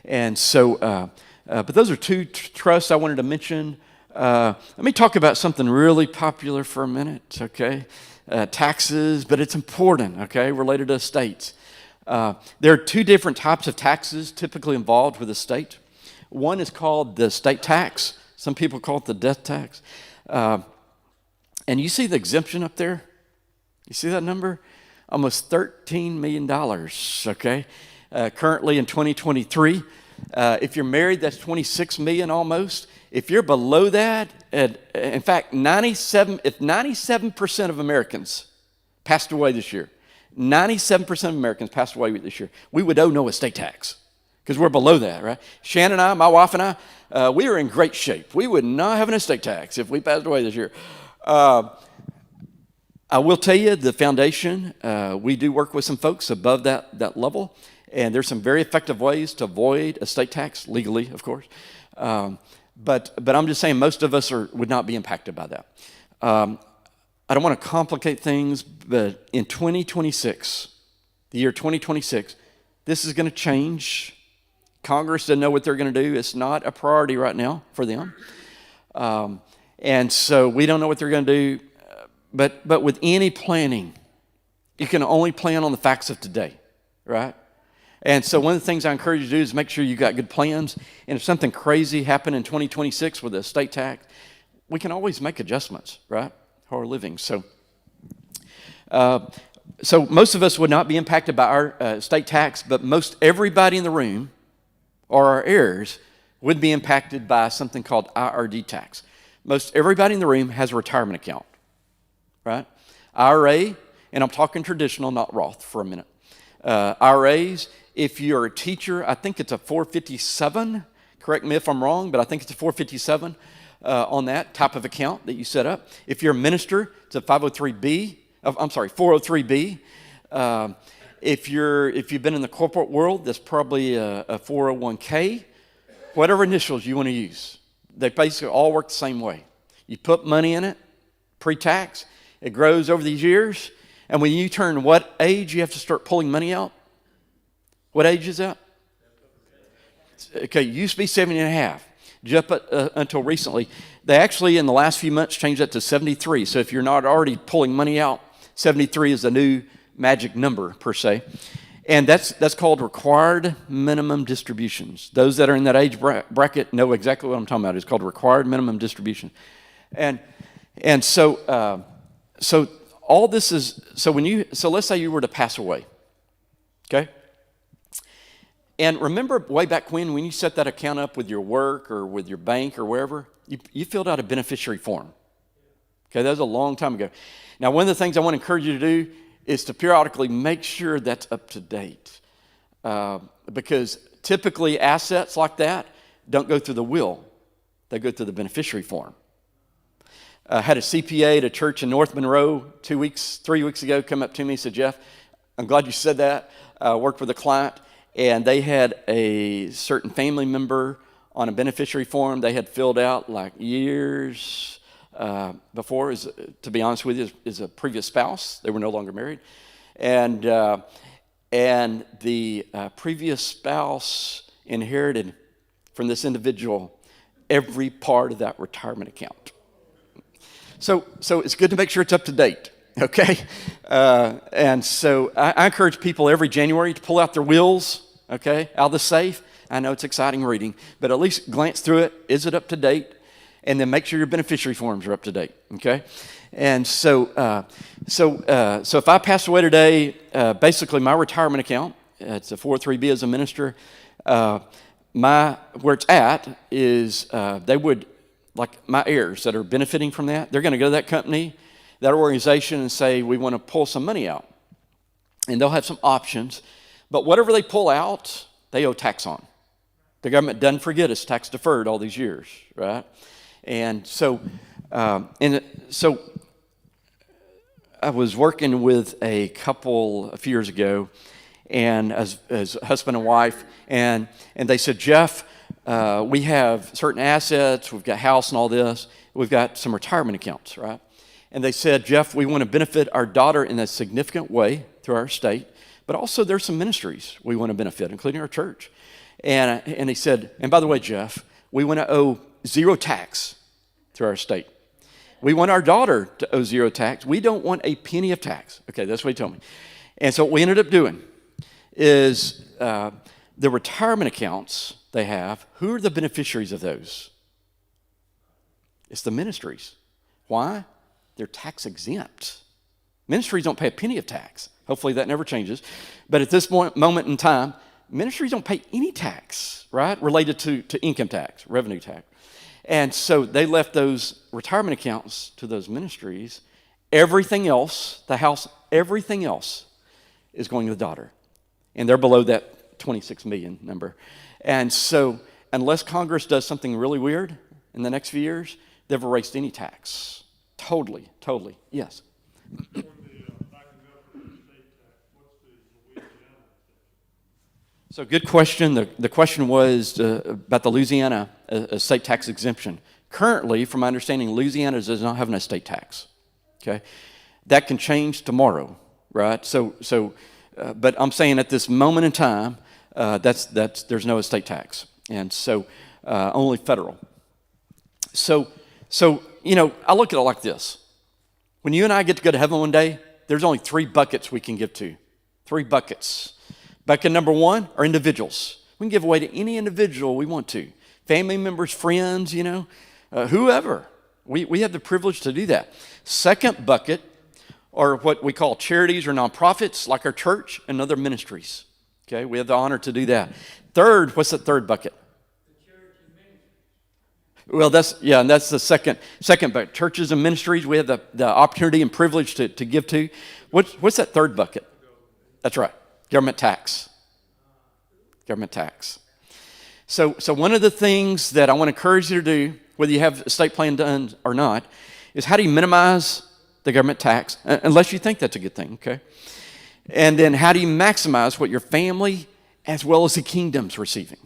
And so, but those are two trusts I wanted to mention. Let me talk about something really popular for a minute, okay? Taxes, but it's important, okay, related to estates. There are two different types of taxes typically involved with estate. One is called the estate tax. Some people call it the death tax. And you see the exemption up there? You see that number? Almost $13 million, okay? Currently in 2023. If you're married, that's $26 million almost. If you're below that, in fact, if 97% of Americans passed away this year, 97% of Americans passed away this year, we would owe no estate tax because we're below that, right? Shannon and I, my wife and I, we are in great shape. We would not have an estate tax if we passed away this year. I will tell you, the foundation, we do work with some folks above that level, and there's some very effective ways to avoid estate tax, legally, of course. But I'm just saying most of us would not be impacted by that. I don't want to complicate things, but in 2026, the year 2026, this is going to change. Congress doesn't know what they're going to do. It's not a priority right now for them. And so we don't know what they're going to do. But with any planning, you can only plan on the facts of today, right? And so one of the things I encourage you to do is make sure you got good plans. And if something crazy happened in 2026 with the estate tax, we can always make adjustments, right? Our living. So most of us would not be impacted by our estate tax, but most everybody in the room or our heirs would be impacted by something called IRD tax. Most everybody in the room has a retirement account, right? IRA, and I'm talking traditional, not Roth for a minute. IRAs, if you're a teacher, I think it's a 457. Correct me if I'm wrong, but I think it's a 457 on that type of account that you set up. If you're a minister, it's a 503B. I'm sorry, 403B. If you've been in the corporate world, that's probably a 401K. Whatever initials you want to use. They basically all work the same way. You put money in it, pre-tax. It grows over these years. And when you turn what age, you have to start pulling money out? What age is that? Okay, it used to be 70 and a half. Just until recently. They actually, in the last few months, changed that to 73. So if you're not already pulling money out, 73 is the new magic number, per se. And that's called required minimum distributions. Those that are in that age bracket know exactly what I'm talking about. It's called required minimum distribution. And so all this is, so let's say you were to pass away, okay? And remember way back when you set that account up with your work or with your bank or wherever, you filled out a beneficiary form. Okay, that was a long time ago. Now, one of the things I want to encourage you to do is to periodically make sure that's up to date. Because typically assets like that don't go through the will. They go through the beneficiary form. I had a CPA at a church in North Monroe 3 weeks ago come up to me and said, Jeff, I'm glad you said that. I worked with a client, and they had a certain family member on a beneficiary form they had filled out like years before, to be honest with you, is a previous spouse. They were no longer married. And the previous spouse inherited from this individual every part of that retirement account. So it's good to make sure it's up to date, okay? And so I encourage people every January to pull out their wills, okay, out of the safe. I know it's exciting reading, but at least glance through it. Is it up to date? And then make sure your beneficiary forms are up to date, okay? And so if I pass away today, basically my retirement account, it's a 403B as a minister, where it's at is they would, like my heirs that are benefiting from that, they're going to go to that company, that organization, and say, we want to pull some money out. And they'll have some options. But whatever they pull out, they owe tax on. The government doesn't forget it's tax deferred all these years, right? And so I was working with a couple a few years ago, and as husband and wife, and they said, Jeff, we have certain assets, we've got house and all this, we've got some retirement accounts, right? And they said, Jeff, we want to benefit our daughter in a significant way through our estate, but also there's some ministries we want to benefit, including our church. And he said, and by the way, Jeff, we want to owe zero tax to our estate. We want our daughter to owe zero tax. We don't want a penny of tax. Okay, that's what he told me. And so what we ended up doing is the retirement accounts they have, who are the beneficiaries of those? It's the ministries. Why? They're tax exempt. Ministries don't pay a penny of tax. Hopefully that never changes. But at this moment in time, ministries don't pay any tax, right, related to income tax, revenue tax. And so they left those retirement accounts to those ministries. Everything else, the house, everything else is going to the daughter. And they're below that 26 million number. And so unless Congress does something really weird in the next few years, they've erased any tax. Totally. Yes. On the backing up of the estate tax, what's the Louisiana exemption? So good question. The question was about the Louisiana estate tax exemption. Currently, from my understanding, Louisiana does not have an estate tax. Okay, that can change tomorrow, right? But I'm saying at this moment in time, there's no estate tax, and so only federal. So I look at it like this: when you and I get to go to heaven one day, there's only 3 buckets we can give to. 3 buckets. Bucket number 1 are individuals. We can give away to any individual we want to. Family members, friends, whoever. We have the privilege to do that. Second bucket are what we call charities or nonprofits, like our church and other ministries. Okay, we have the honor to do that. Third, what's the third bucket? The church and ministry. Well, that's the second bucket. Churches and ministries, we have the opportunity and privilege to give to. What's that third bucket? That's right. Government tax. Government tax. So one of the things that I want to encourage you to do, whether you have estate plan done or not, is how do you minimize the government tax, unless you think that's a good thing, okay? And then how do you maximize what your family as well as the kingdom's receiving?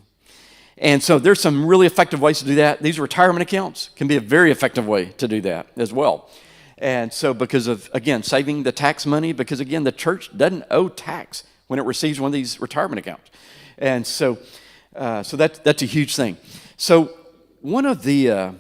And so there's some really effective ways to do that. These retirement accounts can be a very effective way to do that as well. And so because of, again, saving the tax money, because again, the church doesn't owe tax when it receives one of these retirement accounts. And so that's a huge thing. So one of the... So Jeff,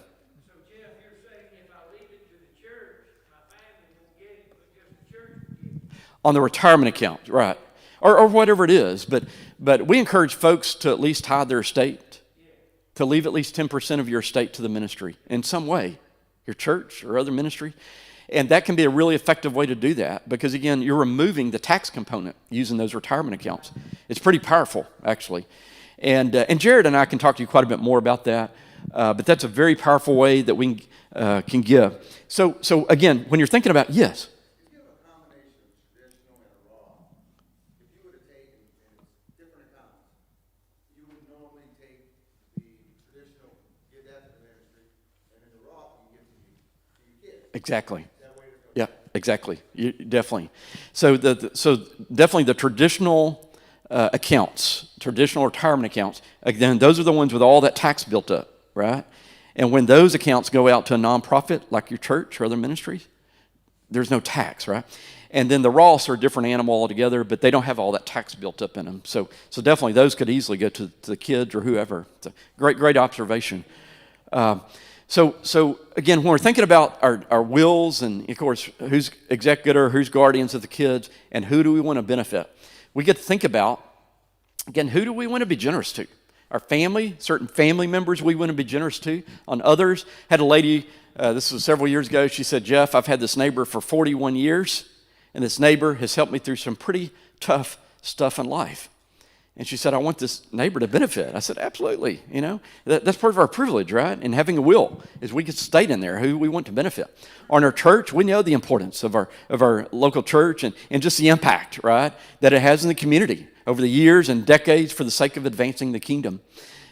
you're saying if I leave it to the church, my family won't get it, but just the church will get it. on the retirement account, right, or whatever it is. But we encourage folks to at least tithe their estate, to leave at least 10% of your estate to the ministry in some way, your church or other ministry. And that can be a really effective way to do that because, again, you're removing the tax component using those retirement accounts. It's pretty powerful, actually. And Jared and I can talk to you quite a bit more about that, but that's a very powerful way that we can give. So again, when you're thinking about, yes? If you have a combination of traditional and a raw, if you were to take in different accounts, you would normally take the traditional, give that to the ministry, and then the raw you give to your kids. Exactly. That way it's Yeah, exactly. Definitely. So definitely the traditional accounts, traditional retirement accounts, again, those are the ones with all that tax built up, right? And when those accounts go out to a nonprofit like your church or other ministries, there's no tax, right? And then the Roths are a different animal altogether, but they don't have all that tax built up in them. So definitely those could easily go to the kids or whoever. It's a great observation. So again, when we're thinking about our wills and, of course, who's executor, who's guardians of the kids, and who do we want to benefit, we get to think about, again, who do we want to be generous to? Our family, certain family members we want to be generous to. On others, had a lady, this was several years ago, she said, Jeff, I've had this neighbor for 41 years, and this neighbor has helped me through some pretty tough stuff in life. And she said, I want this neighbor to benefit. I said, absolutely. That's part of our privilege, right? And having a will is we get to state in there who we want to benefit. On our church, we know the importance of our local church and just the impact, right, that it has in the community over the years and decades for the sake of advancing the kingdom.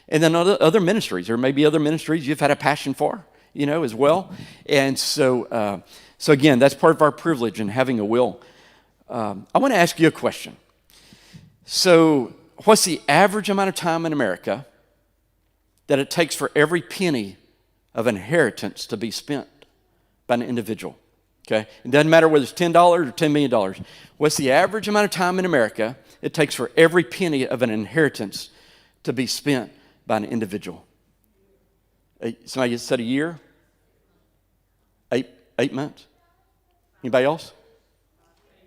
And then other ministries, or maybe other ministries you've had a passion for, as well. And so again, that's part of our privilege in having a will. I want to ask you a question. So what's the average amount of time in America that it takes for every penny of inheritance to be spent by an individual? Okay? It doesn't matter whether it's $10 or $10 million. What's the average amount of time in America it takes for every penny of an inheritance to be spent by an individual? Somebody said a year? 8 months? Anybody else?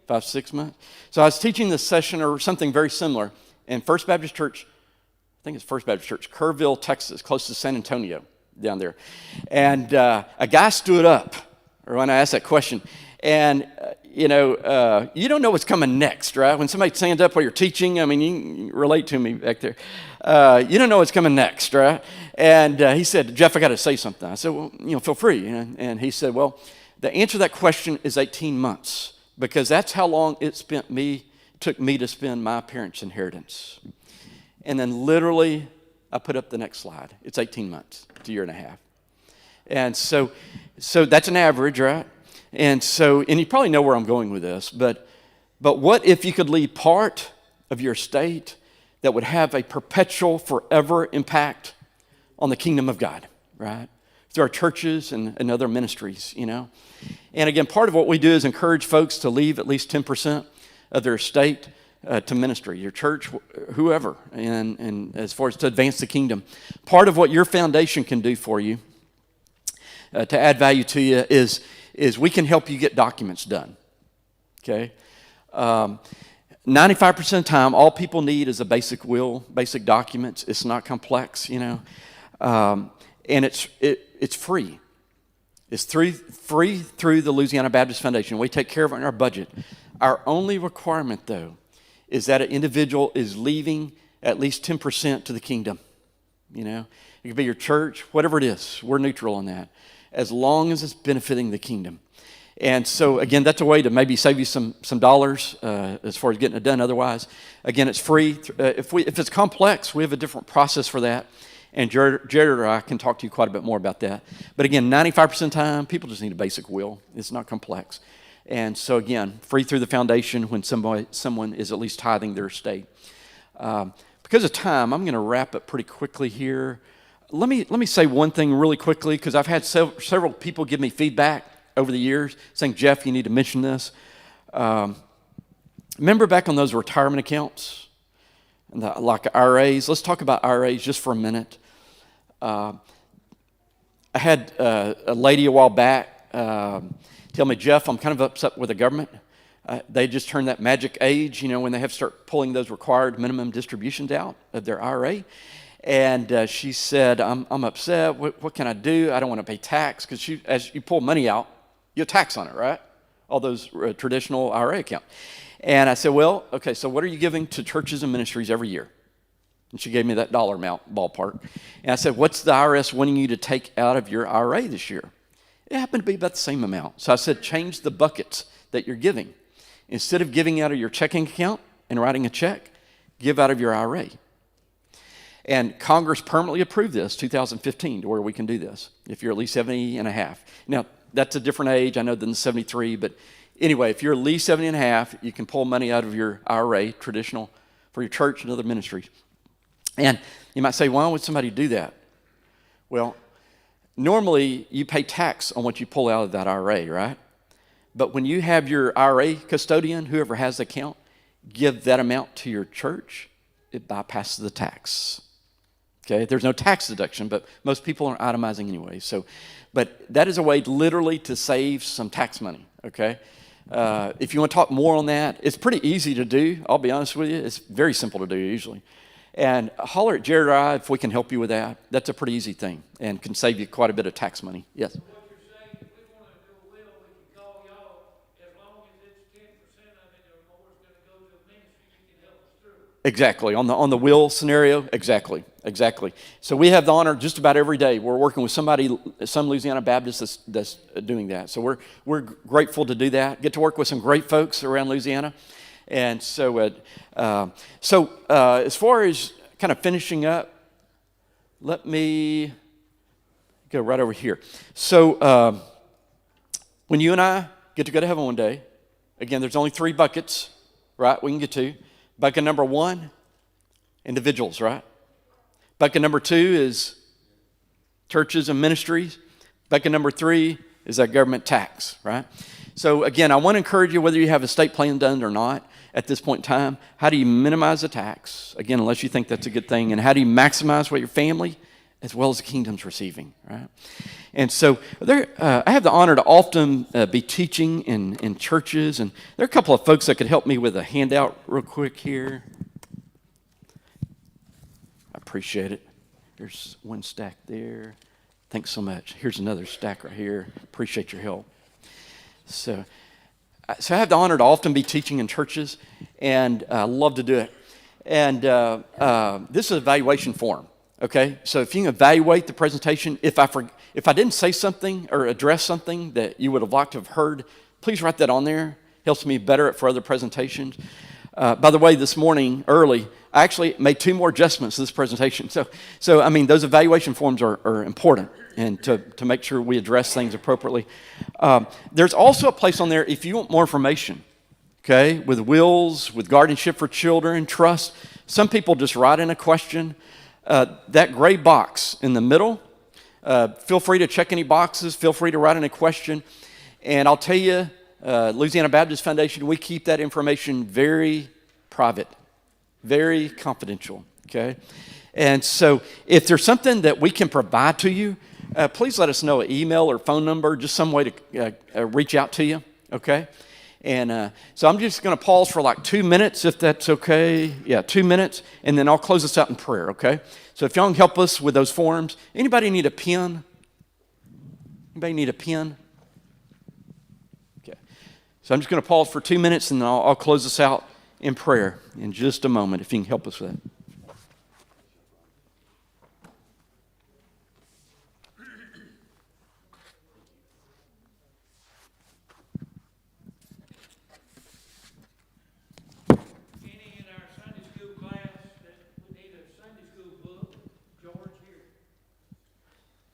5, 6 months? So I was teaching this session or something very similar in First Baptist Church, I think it's First Baptist Church, Kerrville, Texas, close to San Antonio down there. And a guy stood up when I asked that question. And, you don't know what's coming next, right? When somebody stands up while you're teaching, I mean, you can relate to me back there. You don't know what's coming next, right? And he said, Jeff, I got to say something. I said, well, feel free. And he said, well, the answer to that question is 18 months. Because that's how long it took me to spend my parents' inheritance. And then literally, I put up the next slide. It's 18 months. It's a year and a half. And so that's an average, right? And you probably know where I'm going with this, but what if you could leave part of your estate that would have a perpetual, forever impact on the kingdom of God, right? Through our churches and other ministries, And again, part of what we do is encourage folks to leave at least 10% of their estate to ministry, your church, whoever, and as far as to advance the kingdom. Part of what your foundation can do for you to add value to you is we can help you get documents done, okay? 95% of the time, all people need is a basic will, basic documents. It's not complex, and it's free. It's free through the Louisiana Baptist Foundation. We take care of it in our budget. Our only requirement, though, is that an individual is leaving at least 10% to the kingdom. It could be your church, whatever it is. We're neutral on that, as long as it's benefiting the kingdom. And so, again, that's a way to maybe save you some dollars as far as getting it done. Otherwise, again, it's free. If it's complex, we have a different process for that. And Jared or I can talk to you quite a bit more about that. But again, 95% of the time, people just need a basic will. It's not complex. And so again, free through the foundation when someone is at least tithing their estate. Because of time, I'm going to wrap up pretty quickly here. Let me say one thing really quickly, because I've had several people give me feedback over the years saying, Jeff, you need to mention this. Remember back on those retirement accounts, like IRAs? Let's talk about IRAs just for a minute. I had a lady a while back tell me, Jeff, I'm kind of upset with the government. They just turned that magic age, when they have to start pulling those required minimum distributions out of their IRA. And she said, I'm upset. What can I do? I don't want to pay tax. Because as you pull money out, you have tax on it, right? All those traditional IRA accounts. And I said, well, okay, so what are you giving to churches and ministries every year? And she gave me that dollar amount, ballpark. And I said, what's the IRS wanting you to take out of your IRA this year? It happened to be about the same amount. So I said, change the buckets that you're giving. Instead of giving out of your checking account and writing a check, give out of your IRA. And Congress permanently approved this, 2015, to where we can do this, if you're at least 70 and a half. Now, that's a different age, I know, than the 73, but anyway, if you're at least 70 and a half, you can pull money out of your IRA, traditional, for your church and other ministries. And you might say, why would somebody do that? Well, normally you pay tax on what you pull out of that IRA, right? But when you have your IRA custodian, whoever has the account, give that amount to your church, it bypasses the tax. Okay, there's no tax deduction, but most people are itemizing anyway. But that is a way literally to save some tax money, okay? If you want to talk more on that, it's pretty easy to do. I'll be honest with you. It's very simple to do usually. And holler at Jared or I if we can help you with that. That's a pretty easy thing and can save you quite a bit of tax money. Yes? What you're saying, if we want to do a will, we can call y'all. As long as it's 10% of it or more is going to go to the ministry, you can help us through it. Exactly. On the will scenario, exactly. So we have the honor just about every day. We're working with some Louisiana Baptists that's doing that. So we're grateful to do that. Get to work with some great folks around Louisiana. And so as far as kind of finishing up, let me go right over here. So when you and I get to go to heaven one day, again, there's only 3 buckets, right, we can get to. Bucket number 1, individuals, right? Bucket number 2 is churches and ministries. Bucket number 3 is that government tax, right? So again, I want to encourage you, whether you have estate plan done or not at this point in time, how do you minimize the tax? Again, unless you think that's a good thing. And how do you maximize what your family as well as the kingdom's receiving, right? And so I have the honor to often be teaching in churches. And there are a couple of folks that could help me with a handout real quick here. I appreciate it. There's one stack there. Thanks so much. Here's another stack right here. Appreciate your help. So I have the honor to often be teaching in churches, and I love to do it. And this is an evaluation form, okay? So if you can evaluate the presentation, if I didn't say something or address something that you would have liked to have heard, please write that on there. Helps me better for other presentations. By the way, this morning early, I actually made 2 more adjustments to this presentation. So I mean, those evaluation forms are important, and to make sure we address things appropriately. There's also a place on there if you want more information, okay, with wills, with guardianship for children, trust. Some people just write in a question. That gray box in the middle, feel free to check any boxes, feel free to write in a question. And I'll tell you, Louisiana Baptist Foundation, we keep that information very private, very confidential, okay? And so if there's something that we can provide to you, please let us know, an email or phone number, just some way to reach out to you, okay? And so I'm just going to pause for like 2 minutes, if that's okay. Yeah, 2 minutes, and then I'll close this out in prayer, okay? So if y'all can help us with those forms. Anybody need a pen? Anybody need a pen? Okay. So I'm just going to pause for 2 minutes, and I'll close this out in prayer in just a moment, if you can help us with that. Any in our Sunday school class that would need a Sunday school book, George here.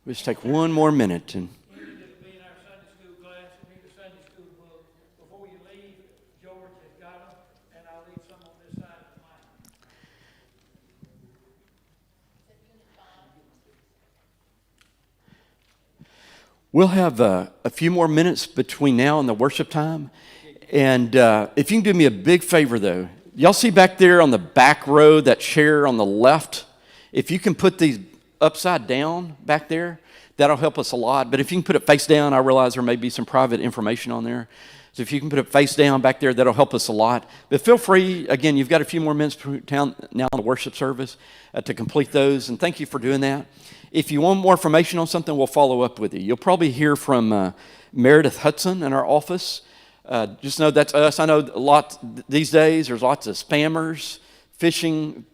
We'll just take one more minute. And Any that be in our Sunday school class that need a Sunday school book, before you leave, George has got them, and I'll leave some on this side of the mic. we'll have a few more minutes between now and the worship time. And if you can do me a big favor, though, y'all see back there on the back row, that chair on the left? If you can put these upside down back there, that'll help us a lot. But if you can put it face down, I realize there may be some private information on there. So if you can put it face down back there, that'll help us a lot. But feel free, again, you've got a few more minutes now in the worship service to complete those. And thank you for doing that. If you want more information on something, we'll follow up with you. You'll probably hear from Meredith Hudson in our office. Just know that's us. I know a lot these days, there's lots of spammers,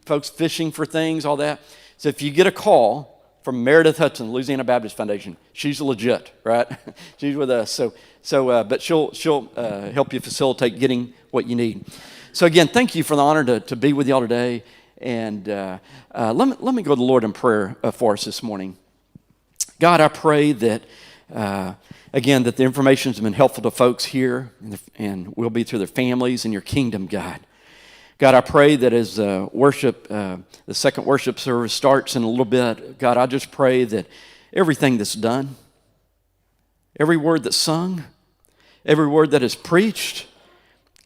folks fishing for things, all that. So if you get a call from Meredith Hudson, Louisiana Baptist Foundation, she's legit, right? She's with us. But she'll help you facilitate getting what you need. So again, thank you for the honor to be with y'all today. And let me go to the Lord in prayer for us this morning. God, I pray that, again, that the information has been helpful to folks here and will be through their families and your kingdom, God. God, I pray that as the second worship service starts in a little bit, God, I just pray that everything that's done, every word that's sung, every word that is preached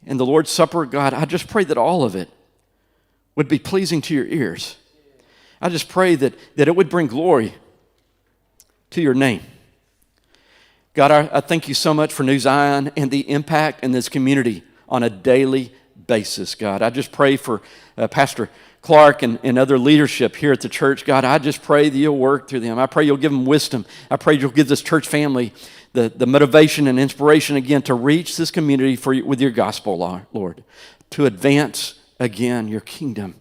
in the Lord's Supper, God, I just pray that all of it would be pleasing to your ears. I just pray that it would bring glory to your name. God, I thank you so much for New Zion and the impact in this community on a daily basis, God. I just pray for Pastor Clark and other leadership here at the church. God, I just pray that you'll work through them. I pray you'll give them wisdom. I pray you'll give this church family the motivation and inspiration again to reach this community with your gospel, Lord, to advance again your kingdom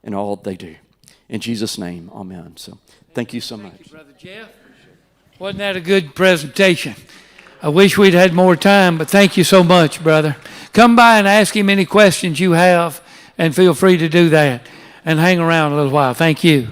in all they do. In Jesus' name, amen. So thank you so much. Thank you, Brother Jeff. Wasn't that a good presentation? I wish we'd had more time, but thank you so much, brother. Come by and ask him any questions you have, and feel free to do that. And hang around a little while. Thank you.